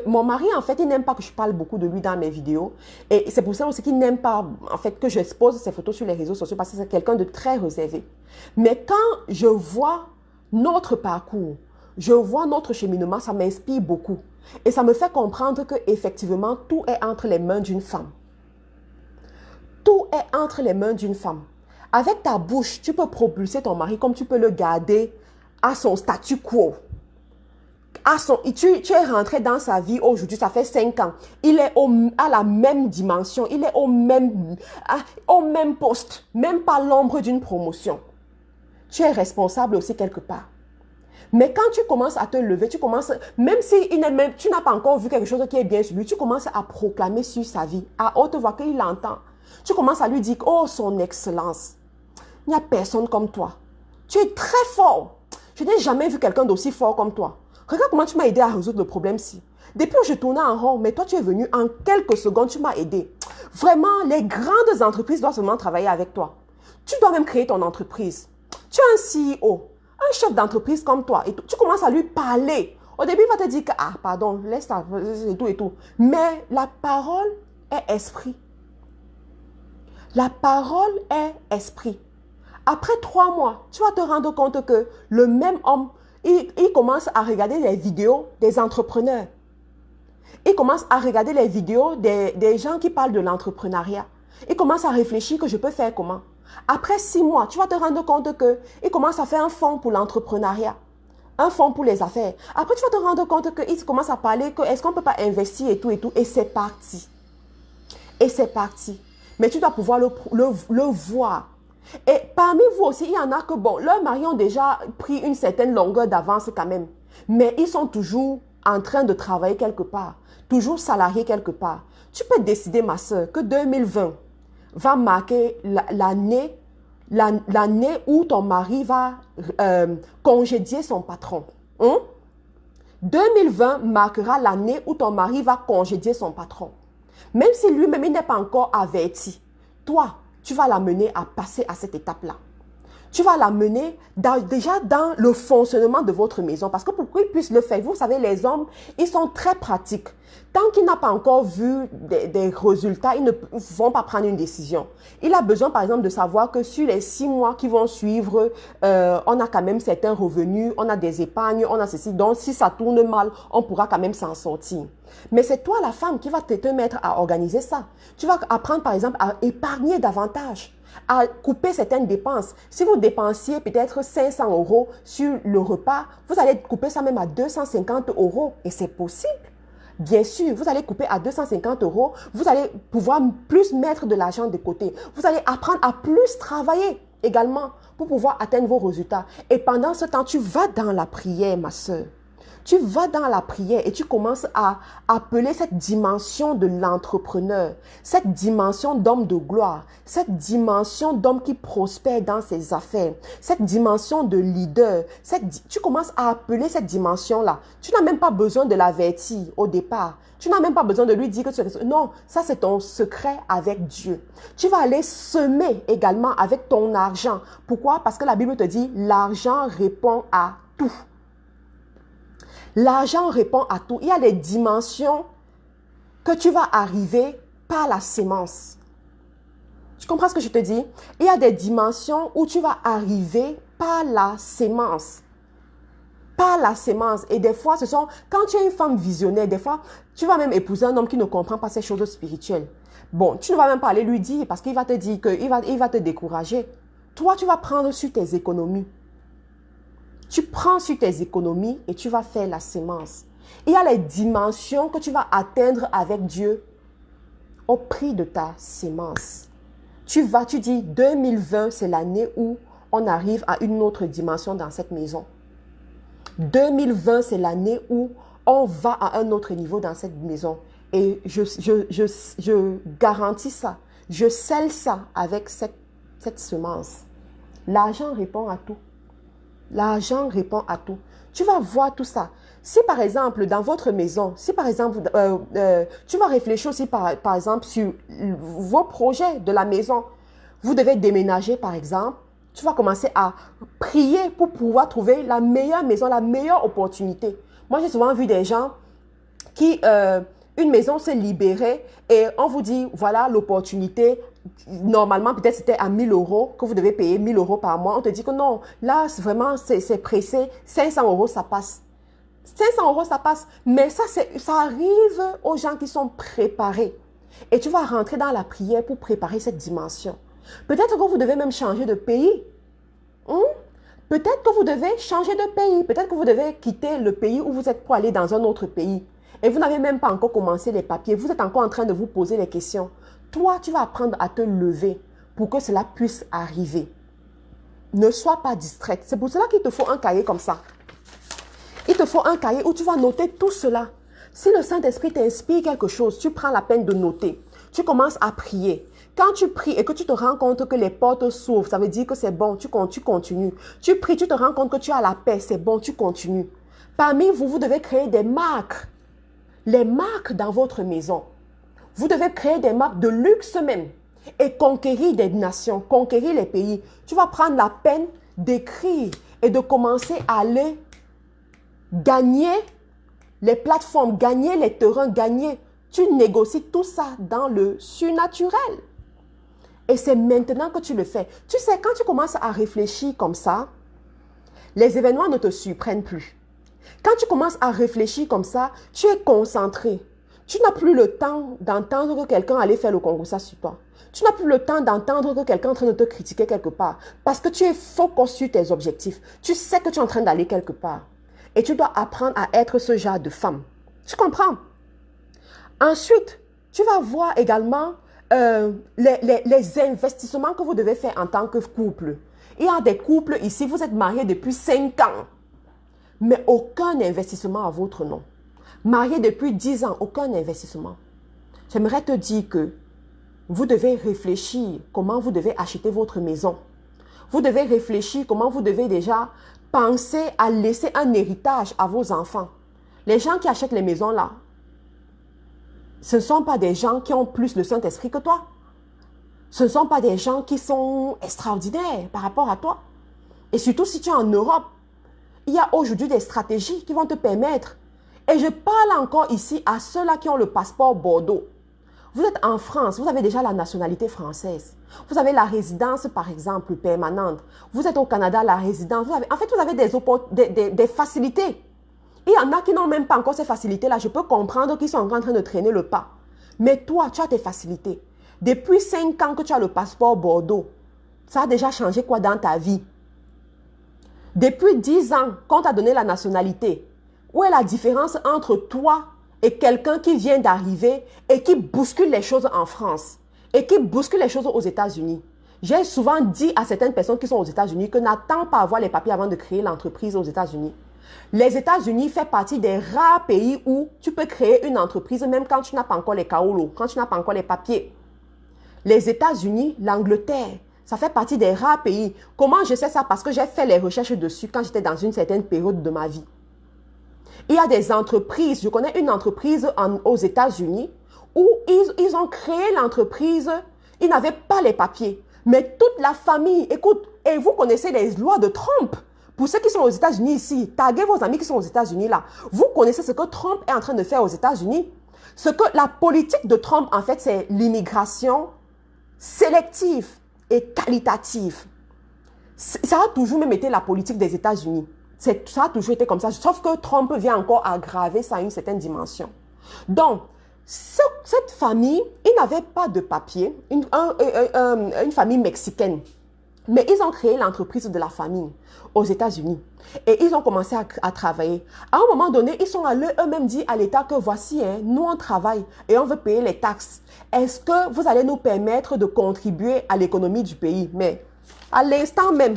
mon mari, en fait, il n'aime pas que je parle beaucoup de lui dans mes vidéos. Et c'est pour ça aussi qu'il n'aime pas, en fait, que j'expose ses photos sur les réseaux sociaux parce que c'est quelqu'un de très réservé. Mais quand je vois notre parcours, je vois notre cheminement, ça m'inspire beaucoup. Et ça me fait comprendre qu'effectivement, tout est entre les mains d'une femme. Tout est entre les mains d'une femme. Avec ta bouche, tu peux propulser ton mari comme tu peux le garder à son statu quo. Tu es rentré dans sa vie aujourd'hui, ça fait 5 ans. Il est à la même dimension, il est au même poste, même pas l'ombre d'une promotion. Tu es responsable aussi quelque part. Mais quand tu commences à te lever, même si tu n'as pas encore vu quelque chose qui est bien sur lui, tu commences à proclamer sur sa vie, à haute voix qu'il entend. Tu commences à lui dire, oh son excellence. Il n'y a personne comme toi. Tu es très fort. Je n'ai jamais vu quelqu'un d'aussi fort comme toi. Regarde comment tu m'as aidé à résoudre le problème-ci. Depuis que je tournais en rond, mais toi tu es venu en quelques secondes, tu m'as aidé. Vraiment, les grandes entreprises doivent seulement travailler avec toi. Tu dois même créer ton entreprise. Tu es un CEO, un chef d'entreprise comme toi. Et tu commences à lui parler. Au début, il va te dire que, ah, pardon, laisse ça, et tout et tout. Mais la parole est esprit. La parole est esprit. Après 3 mois, tu vas te rendre compte que le même homme, il commence à regarder les vidéos des entrepreneurs. Il commence à regarder les vidéos des gens qui parlent de l'entrepreneuriat. Il commence à réfléchir que je peux faire comment. Après 6 mois, tu vas te rendre compte qu'il commence à faire un fonds pour l'entrepreneuriat. Un fonds pour les affaires. Après, tu vas te rendre compte qu'il commence à parler que est-ce qu'on ne peut pas investir et tout et tout. Et c'est parti. Et c'est parti. Mais tu dois pouvoir le voir. Et parmi vous aussi, il y en a que, bon, leurs maris ont déjà pris une certaine longueur d'avance quand même. Mais ils sont toujours en train de travailler quelque part. Toujours salariés quelque part. Tu peux décider, ma soeur, que 2020 va marquer l'année où ton mari va congédier son patron. 2020 marquera l'année où ton mari va congédier son patron. Même si lui-même, il n'est pas encore averti, toi, tu vas l'amener à passer à cette étape-là. Tu vas l'amener déjà dans le fonctionnement de votre maison. Parce que pour qu'il puisse le faire, vous savez, les hommes, ils sont très pratiques. Tant qu'il n'a pas encore vu des résultats, ils ne vont pas prendre une décision. Il a besoin, par exemple, de savoir que sur les 6 mois qui vont suivre, on a quand même certains revenus, on a des épargnes, on a ceci. Donc, si ça tourne mal, on pourra quand même s'en sortir. Mais c'est toi, la femme, qui va te mettre à organiser ça. Tu vas apprendre, par exemple, à épargner davantage, à couper certaines dépenses. Si vous dépensiez peut-être 500 € sur le repas, vous allez couper ça même à 250 € et c'est possible. Bien sûr, vous allez couper à 250 €, vous allez pouvoir plus mettre de l'argent de côté. Vous allez apprendre à plus travailler également pour pouvoir atteindre vos résultats. Et pendant ce temps, tu vas dans la prière, ma soeur. Tu vas dans la prière et tu commences à appeler cette dimension de l'entrepreneur, cette dimension d'homme de gloire, cette dimension d'homme qui prospère dans ses affaires, cette dimension de leader. Tu commences à appeler cette dimension-là. Tu n'as même pas besoin de l'avertir au départ. Tu n'as même pas besoin de lui dire que tu es... Non, ça c'est ton secret avec Dieu. Tu vas aller semer également avec ton argent. Pourquoi? Parce que la Bible te dit, l'argent répond à tout. L'argent répond à tout. Il y a des dimensions que tu vas arriver par la sémence. Tu comprends ce que je te dis? Il y a des dimensions où tu vas arriver par la sémence. Par la sémence. Et des fois, quand tu es une femme visionnaire, des fois, tu vas même épouser un homme qui ne comprend pas ces choses spirituelles. Bon, tu ne vas même pas aller lui dire parce qu'il va te dire qu'il va te décourager. Toi, tu vas prendre sur tes économies. Tu prends sur tes économies et tu vas faire la sémence. Il y a les dimensions que tu vas atteindre avec Dieu au prix de ta sémence. Tu dis 2020, c'est l'année où on arrive à une autre dimension dans cette maison. 2020, c'est l'année où on va à un autre niveau dans cette maison. Et je garantis ça. Je scelle ça avec cette semence. L'argent répond à tout. L'argent répond à tout. Tu vas voir tout ça. Si par exemple, dans votre maison, si par exemple, tu vas réfléchir aussi par exemple sur vos projets de la maison. Vous devez déménager par exemple. Tu vas commencer à prier pour pouvoir trouver la meilleure maison, la meilleure opportunité. Moi, j'ai souvent vu des gens qui, une maison s'est libérée et on vous dit, voilà l'opportunité. Normalement, peut-être c'était à 1000 € que vous devez payer 1000 € par mois. On te dit que non, là, vraiment, c'est pressé. 500 € ça passe. 500 € ça passe. Mais ça arrive aux gens qui sont préparés. Et tu vas rentrer dans la prière pour préparer cette dimension. Peut-être que vous devez même changer de pays. Peut-être que vous devez changer de pays. Peut-être que vous devez quitter le pays où vous êtes pour aller dans un autre pays. Et vous n'avez même pas encore commencé les papiers. Vous êtes encore en train de vous poser les questions. Toi, tu vas apprendre à te lever pour que cela puisse arriver. Ne sois pas distraite. C'est pour cela qu'il te faut un cahier comme ça. Il te faut un cahier où tu vas noter tout cela. Si le Saint-Esprit t'inspire quelque chose, tu prends la peine de noter. Tu commences à prier. Quand tu pries et que tu te rends compte que les portes s'ouvrent, ça veut dire que c'est bon, tu continues. Tu pries, tu te rends compte que tu as la paix, c'est bon, tu continues. Parmi vous, vous devez créer des marques. Les marques dans votre maison. Vous devez créer des marques de luxe même et conquérir des nations, conquérir les pays. Tu vas prendre la peine d'écrire et de commencer à aller gagner les plateformes, gagner les terrains, gagner. Tu négocies tout ça dans le surnaturel. Et c'est maintenant que tu le fais. Tu sais, quand tu commences à réfléchir comme ça, les événements ne te surprennent plus. Quand tu commences à réfléchir comme ça, tu es concentré. Tu n'as plus le temps d'entendre que quelqu'un allait faire le concours sur toi. Tu n'as plus le temps d'entendre que quelqu'un est en train de te critiquer quelque part. Parce que tu es focus sur tes objectifs. Tu sais que tu es en train d'aller quelque part. Et tu dois apprendre à être ce genre de femme. Tu comprends? Ensuite, tu vas voir également les investissements que vous devez faire en tant que couple. Il y a des couples ici, vous êtes mariés depuis 5 ans, mais aucun investissement à votre nom. Mariés depuis 10 ans, aucun investissement. J'aimerais te dire que vous devez réfléchir comment vous devez acheter votre maison. Vous devez réfléchir comment vous devez déjà penser à laisser un héritage à vos enfants. Les gens qui achètent les maisons là, ce ne sont pas des gens qui ont plus le Saint-Esprit que toi. Ce ne sont pas des gens qui sont extraordinaires par rapport à toi. Et surtout si tu es en Europe, il y a aujourd'hui des stratégies qui vont te permettre. Et je parle encore ici à ceux-là qui ont le passeport Bordeaux. Vous êtes en France, vous avez déjà la nationalité française. Vous avez la résidence, par exemple, permanente. Vous êtes au Canada, la résidence. En fait, vous avez des facilités. Il y en a qui n'ont même pas encore ces facilités-là. Je peux comprendre qu'ils sont encore en train de traîner le pas. Mais toi, tu as tes facilités. Depuis 5 ans que tu as le passeport Bordeaux, ça a déjà changé quoi dans ta vie? Depuis 10 ans qu'on t'a donné la nationalité, où est la différence entre toi et quelqu'un qui vient d'arriver et qui bouscule les choses en France et qui bouscule les choses aux États-Unis? J'ai souvent dit à certaines personnes qui sont aux États-Unis que n'attends pas à avoir les papiers avant de créer l'entreprise aux États-Unis. Les États-Unis font partie des rares pays où tu peux créer une entreprise même quand tu n'as pas encore les kaolos, quand tu n'as pas encore les papiers. Les États-Unis, l'Angleterre, ça fait partie des rares pays. Comment je sais ça? Parce que j'ai fait les recherches dessus quand j'étais dans une certaine période de ma vie. Il y a des entreprises, je connais une entreprise aux États-Unis où ils ont créé l'entreprise, ils n'avaient pas les papiers. Mais toute la famille, écoute, et vous connaissez les lois de Trump. Pour ceux qui sont aux États-Unis ici, taguez vos amis qui sont aux États-Unis là. Vous connaissez ce que Trump est en train de faire aux États-Unis. Ce que la politique de Trump, en fait, c'est l'immigration sélective et qualitative. Ça a toujours même été la politique des États-Unis. Ça a toujours été comme ça. Sauf que Trump vient encore aggraver ça à une certaine dimension. Donc, cette famille, ils n'avaient pas de papier, une famille mexicaine. Mais ils ont créé l'entreprise de la famille aux États-Unis. Et ils ont commencé à travailler. À un moment donné, ils sont allés eux-mêmes dire à l'État que voici, nous on travaille et on veut payer les taxes. Est-ce que vous allez nous permettre de contribuer à l'économie du pays? Mais à l'instant même,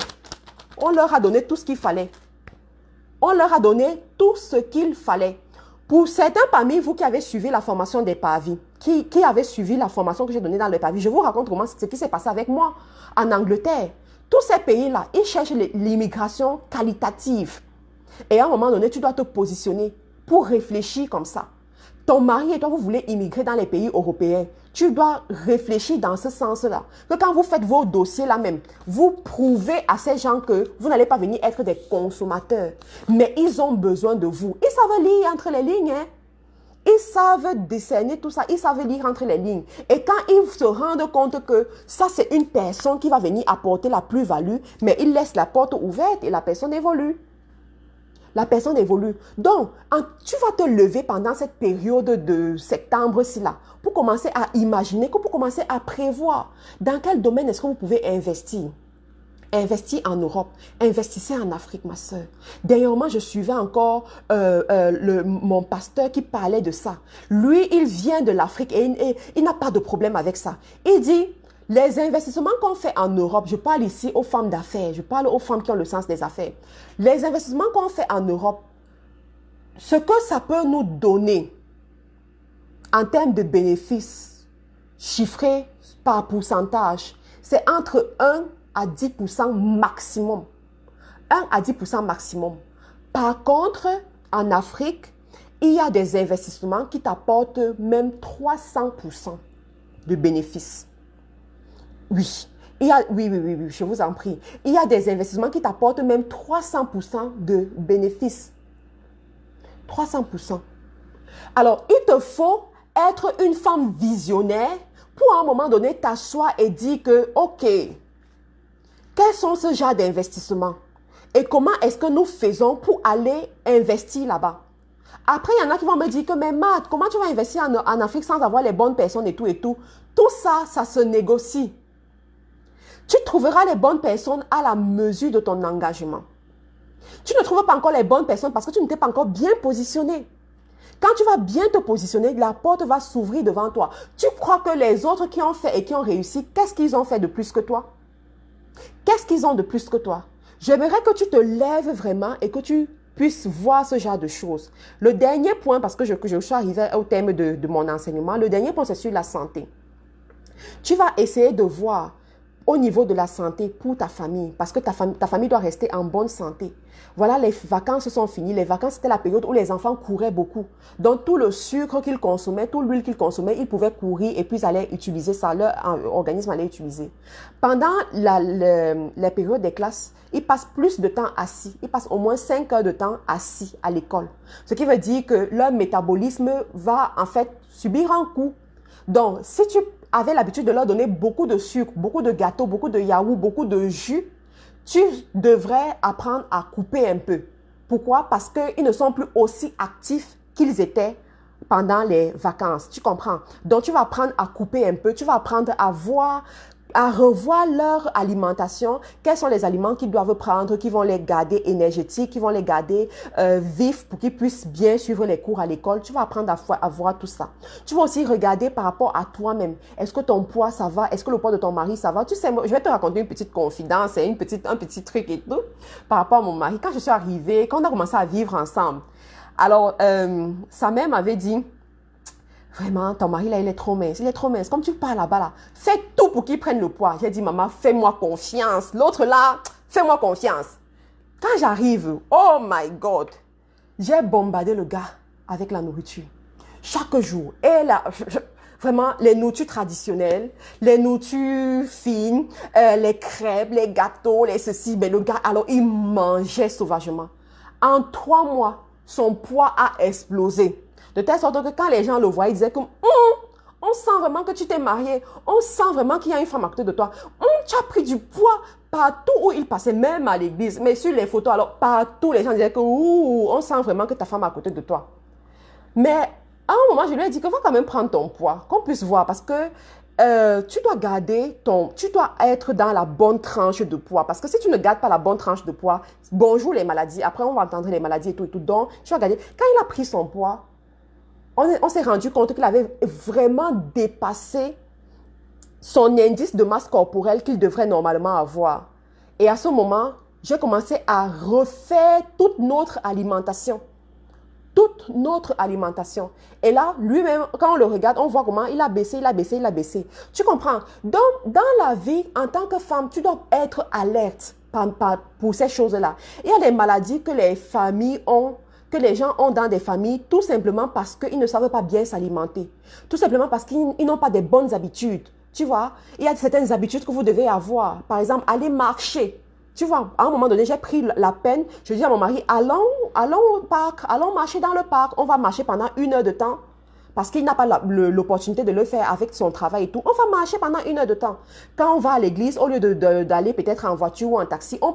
on leur a donné tout ce qu'il fallait. On leur a donné tout ce qu'il fallait. Pour certains parmi vous qui avez suivi la formation des PAVI, qui avaient suivi la formation que j'ai donnée dans le PAVI, je vous raconte comment ce qui s'est passé avec moi en Angleterre. Tous ces pays-là, ils cherchent l'immigration qualitative. Et à un moment donné, tu dois te positionner pour réfléchir comme ça. Ton mari et toi, vous voulez immigrer dans les pays européens. Tu dois réfléchir dans ce sens-là. Que quand vous faites vos dossiers là même, vous prouvez à ces gens que vous n'allez pas venir être des consommateurs. Mais ils ont besoin de vous. Ils savent lire entre les lignes. Hein? Ils savent discerner tout ça. Ils savent lire entre les lignes. Et quand ils se rendent compte que ça, c'est une personne qui va venir apporter la plus-value, mais ils laissent la porte ouverte et la personne évolue. La personne évolue. Donc, tu vas te lever pendant cette période de septembre-ci là pour commencer à imaginer, pour commencer à prévoir dans quel domaine est-ce que vous pouvez investir. Investir en Europe, investissez en Afrique, ma soeur. Dernièrement, je suivais encore mon pasteur qui parlait de ça. Lui, il vient de l'Afrique et il n'a pas de problème avec ça. Il dit, les investissements qu'on fait en Europe, je parle ici aux femmes d'affaires, je parle aux femmes qui ont le sens des affaires. Les investissements qu'on fait en Europe, ce que ça peut nous donner en termes de bénéfices chiffrés par pourcentage, c'est entre 1 à 10% maximum. 1 à 10% maximum. Par contre, en Afrique, il y a des investissements qui t'apportent même 300% de bénéfices. Oui. Oui, je vous en prie. Il y a des investissements qui t'apportent même 300% de bénéfices. 300%. Alors, il te faut être une femme visionnaire pour à un moment donné t'asseoir et dire que, ok, quels sont ce genre d'investissements et comment est-ce que nous faisons pour aller investir là-bas? Après, il y en a qui vont me dire que, mais Matt, comment tu vas investir en Afrique sans avoir les bonnes personnes et tout et tout? Tout ça, ça se négocie. Tu trouveras les bonnes personnes à la mesure de ton engagement. Tu ne trouves pas encore les bonnes personnes parce que tu ne t'es pas encore bien positionné. Quand tu vas bien te positionner, la porte va s'ouvrir devant toi. Tu crois que les autres qui ont fait et qui ont réussi, qu'est-ce qu'ils ont fait de plus que toi? Qu'est-ce qu'ils ont de plus que toi? J'aimerais que tu te lèves vraiment et que tu puisses voir ce genre de choses. Le dernier point, parce que je suis arrivée au thème de mon enseignement, le dernier point, c'est sur la santé. Tu vas essayer de voir au niveau de la santé pour ta famille, parce que ta famille doit rester en bonne santé. Voilà, les vacances sont finies. Les vacances, c'était la période où les enfants couraient beaucoup. Donc, tout le sucre qu'ils consommaient, toute l'huile qu'ils consommaient, ils pouvaient courir et puis allaient utiliser ça. Leur organisme allait utiliser. Pendant les périodes des classes, ils passent plus de temps assis. Ils passent au moins 5 heures de temps assis à l'école. Ce qui veut dire que leur métabolisme va en fait subir un coup. Donc, si tu avais l'habitude de leur donner beaucoup de sucre, beaucoup de gâteaux, beaucoup de yaourts, beaucoup de jus, tu devrais apprendre à couper un peu. Pourquoi? Parce qu'ils ne sont plus aussi actifs qu'ils étaient pendant les vacances. Tu comprends? Donc, tu vas apprendre à couper un peu. Tu vas apprendre à revoir leur alimentation. Quels sont les aliments qu'ils doivent prendre, qui vont les garder énergétiques, qui vont les garder vifs pour qu'ils puissent bien suivre les cours à l'école. Tu vas apprendre à voir tout ça. Tu vas aussi regarder par rapport à toi-même. Est-ce que ton poids, ça va? Est-ce que le poids de ton mari, ça va? Tu sais, je vais te raconter une petite confidence, un petit truc et tout par rapport à mon mari. Quand je suis arrivée, quand on a commencé à vivre ensemble, alors sa mère m'avait dit, vraiment, ton mari, là, il est trop mince. Il est trop mince. Comme tu pars là-bas, là, fais tout pour qu'il prenne le poids. J'ai dit, maman, fais-moi confiance. L'autre, là, fais-moi confiance. Quand j'arrive, oh my God, j'ai bombardé le gars avec la nourriture. Chaque jour. Et là, vraiment, les nourritures traditionnelles, les nourritures fines, les crêpes, les gâteaux, les ceci. Mais le gars, alors, il mangeait sauvagement. En 3 mois, son poids a explosé. De telle sorte que quand les gens le voient, ils disaient comme on sent vraiment que tu t'es marié. On sent vraiment qu'il y a une femme à côté de toi. Tu as pris du poids partout où il passait, même à l'église. Mais sur les photos, alors partout, les gens disaient que on sent vraiment que ta femme est à côté de toi. Mais à un moment, je lui ai dit que va quand même prendre ton poids, qu'on puisse voir. Parce que tu dois être dans la bonne tranche de poids. Parce que si tu ne gardes pas la bonne tranche de poids, bonjour les maladies. Après, on va entendre les maladies et tout et tout. Donc, tu vas garder. Quand il a pris son poids, on s'est rendu compte qu'il avait vraiment dépassé son indice de masse corporelle qu'il devrait normalement avoir. Et à ce moment, j'ai commencé à refaire toute notre alimentation. Toute notre alimentation. Et là, lui-même, quand on le regarde, on voit comment il a baissé, il a baissé, il a baissé. Tu comprends? Donc, dans la vie, en tant que femme, tu dois être alerte pour ces choses-là. Il y a des maladies que les familles ont, que les gens ont dans des familles, tout simplement parce qu'ils ne savent pas bien s'alimenter. Tout simplement parce qu'ils n'ont pas des bonnes habitudes. Tu vois, il y a certaines habitudes que vous devez avoir. Par exemple, aller marcher. Tu vois, à un moment donné, j'ai pris la peine. Je dis à mon mari, allons au parc, allons marcher dans le parc. On va marcher pendant 1 heure de temps. Parce qu'il n'a pas l'opportunité de le faire avec son travail et tout. On va marcher pendant 1 heure de temps. Quand on va à l'église, au lieu d'aller peut-être en voiture ou en taxi, on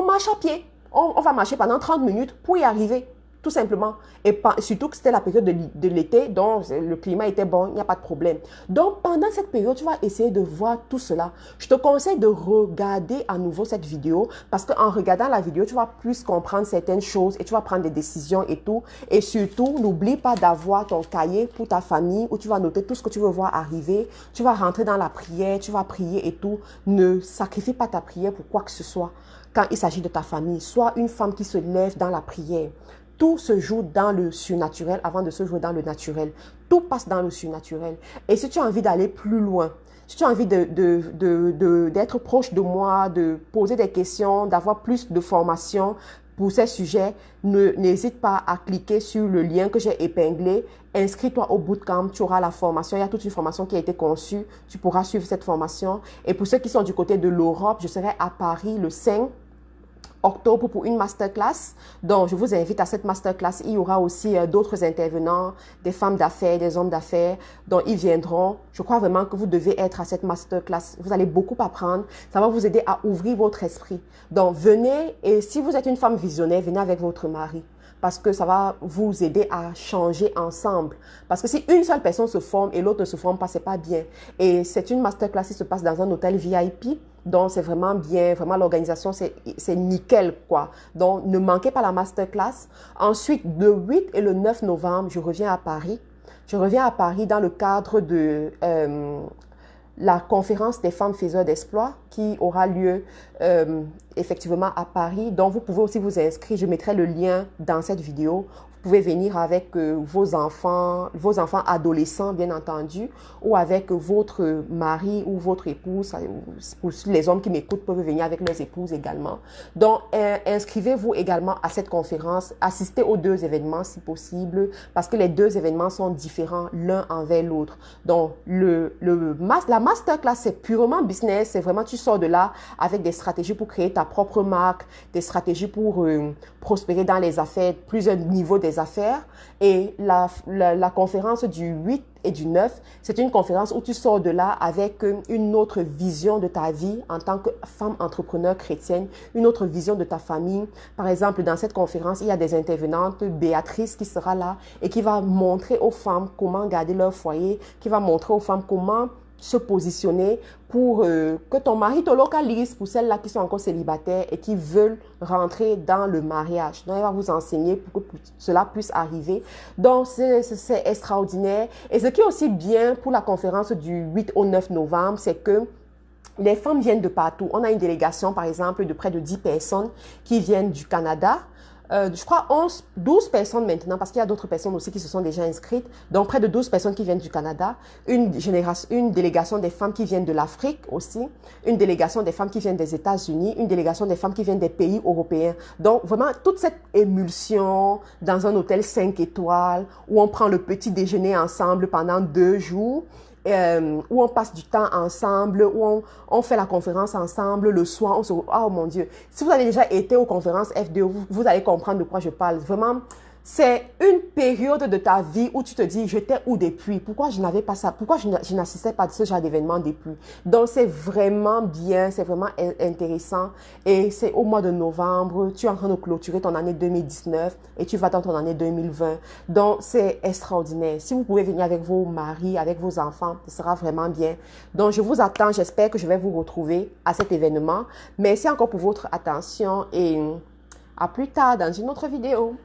marche à pied. On va marcher pendant 30 minutes pour y arriver, tout simplement. Et surtout que c'était la période de l'été, donc le climat était bon, il n'y a pas de problème. Donc, pendant cette période, tu vas essayer de voir tout cela. Je te conseille de regarder à nouveau cette vidéo parce qu'en regardant la vidéo, tu vas plus comprendre certaines choses et tu vas prendre des décisions et tout. Et surtout, n'oublie pas d'avoir ton cahier pour ta famille où tu vas noter tout ce que tu veux voir arriver. Tu vas rentrer dans la prière, tu vas prier et tout. Ne sacrifie pas ta prière pour quoi que ce soit. Quand il s'agit de ta famille, sois une femme qui se lève dans la prière. tout se joue dans le surnaturel avant de se jouer dans le naturel. Tout passe dans le surnaturel. Et si tu as envie d'aller plus loin, si tu as envie d'être proche de moi, de poser des questions, d'avoir plus de formation pour ces sujets, n'hésite pas à cliquer sur le lien que j'ai épinglé. Inscris-toi au bootcamp, tu auras la formation. Il y a toute une formation qui a été conçue. Tu pourras suivre cette formation. Et pour ceux qui sont du côté de l'Europe, je serai à Paris le 5 octobre pour une masterclass. Donc, je vous invite à cette masterclass. Il y aura aussi d'autres intervenants, des femmes d'affaires, des hommes d'affaires, dont ils viendront. Je crois vraiment que vous devez être à cette masterclass. Vous allez beaucoup apprendre. Ça va vous aider à ouvrir votre esprit. Donc, venez et si vous êtes une femme visionnaire, venez avec votre mari. Parce que ça va vous aider à changer ensemble. Parce que si une seule personne se forme et l'autre ne se forme pas, c'est pas bien. Et c'est une masterclass qui se passe dans un hôtel VIP. Donc, c'est vraiment bien. Vraiment, l'organisation, c'est nickel, quoi. Donc, ne manquez pas la masterclass. Ensuite, le 8 et le 9 novembre, je reviens à Paris. Je reviens à Paris dans le cadre de la conférence des femmes faiseurs d'exploits qui aura lieu effectivement à Paris. Donc, vous pouvez aussi vous inscrire. Je mettrai le lien dans cette vidéo. Vous pouvez venir avec vos enfants adolescents, bien entendu, ou avec votre mari ou votre épouse. Pour les hommes qui m'écoutent peuvent venir avec leurs épouses également. Donc, inscrivez-vous également à cette conférence. Assistez aux deux événements si possible, parce que les deux événements sont différents l'un envers l'autre. Donc, la masterclass, c'est purement business. C'est vraiment, tu sors de là avec des stratégies pour créer ta propre marque, des stratégies pour prospérer dans les affaires, plusieurs niveaux des affaires. Et la conférence du 8 et du 9, c'est une conférence où tu sors de là avec une autre vision de ta vie en tant que femme entrepreneur chrétienne, une autre vision de ta famille. Par exemple, dans cette conférence, il y a des intervenantes, Béatrice qui sera là et qui va montrer aux femmes comment garder leur foyer, qui va montrer aux femmes comment se positionner pour que ton mari te localise, pour celles-là qui sont encore célibataires et qui veulent rentrer dans le mariage. Donc, elle va vous enseigner pour que cela puisse arriver. Donc, c'est extraordinaire. Et ce qui est aussi bien pour la conférence du 8 au 9 novembre, c'est que les femmes viennent de partout. On a une délégation, par exemple, de près de 10 personnes qui viennent du Canada. Je crois 12 personnes maintenant, parce qu'il y a d'autres personnes aussi qui se sont déjà inscrites. Donc, près de 12 personnes qui viennent du Canada. Une délégation des femmes qui viennent de l'Afrique aussi. Une délégation des femmes qui viennent des États-Unis. Une délégation des femmes qui viennent des pays européens. Donc, vraiment, toute cette émulsion dans un hôtel 5 étoiles où on prend le petit déjeuner ensemble pendant 2 jours. Où on passe du temps ensemble, où on fait la conférence ensemble, le soir, oh mon Dieu. Si vous avez déjà été aux conférences F2, vous allez comprendre de quoi je parle. Vraiment, c'est une période de ta vie où tu te dis, j'étais où depuis? Pourquoi je n'avais pas ça? Pourquoi je n'assistais pas à ce genre d'événement depuis? Donc, c'est vraiment bien, c'est vraiment intéressant. Et c'est au mois de novembre, tu es en train de clôturer ton année 2019 et tu vas dans ton année 2020. Donc, c'est extraordinaire. Si vous pouvez venir avec vos maris, avec vos enfants, ce sera vraiment bien. Donc, je vous attends. J'espère que je vais vous retrouver à cet événement. Merci encore pour votre attention et à plus tard dans une autre vidéo.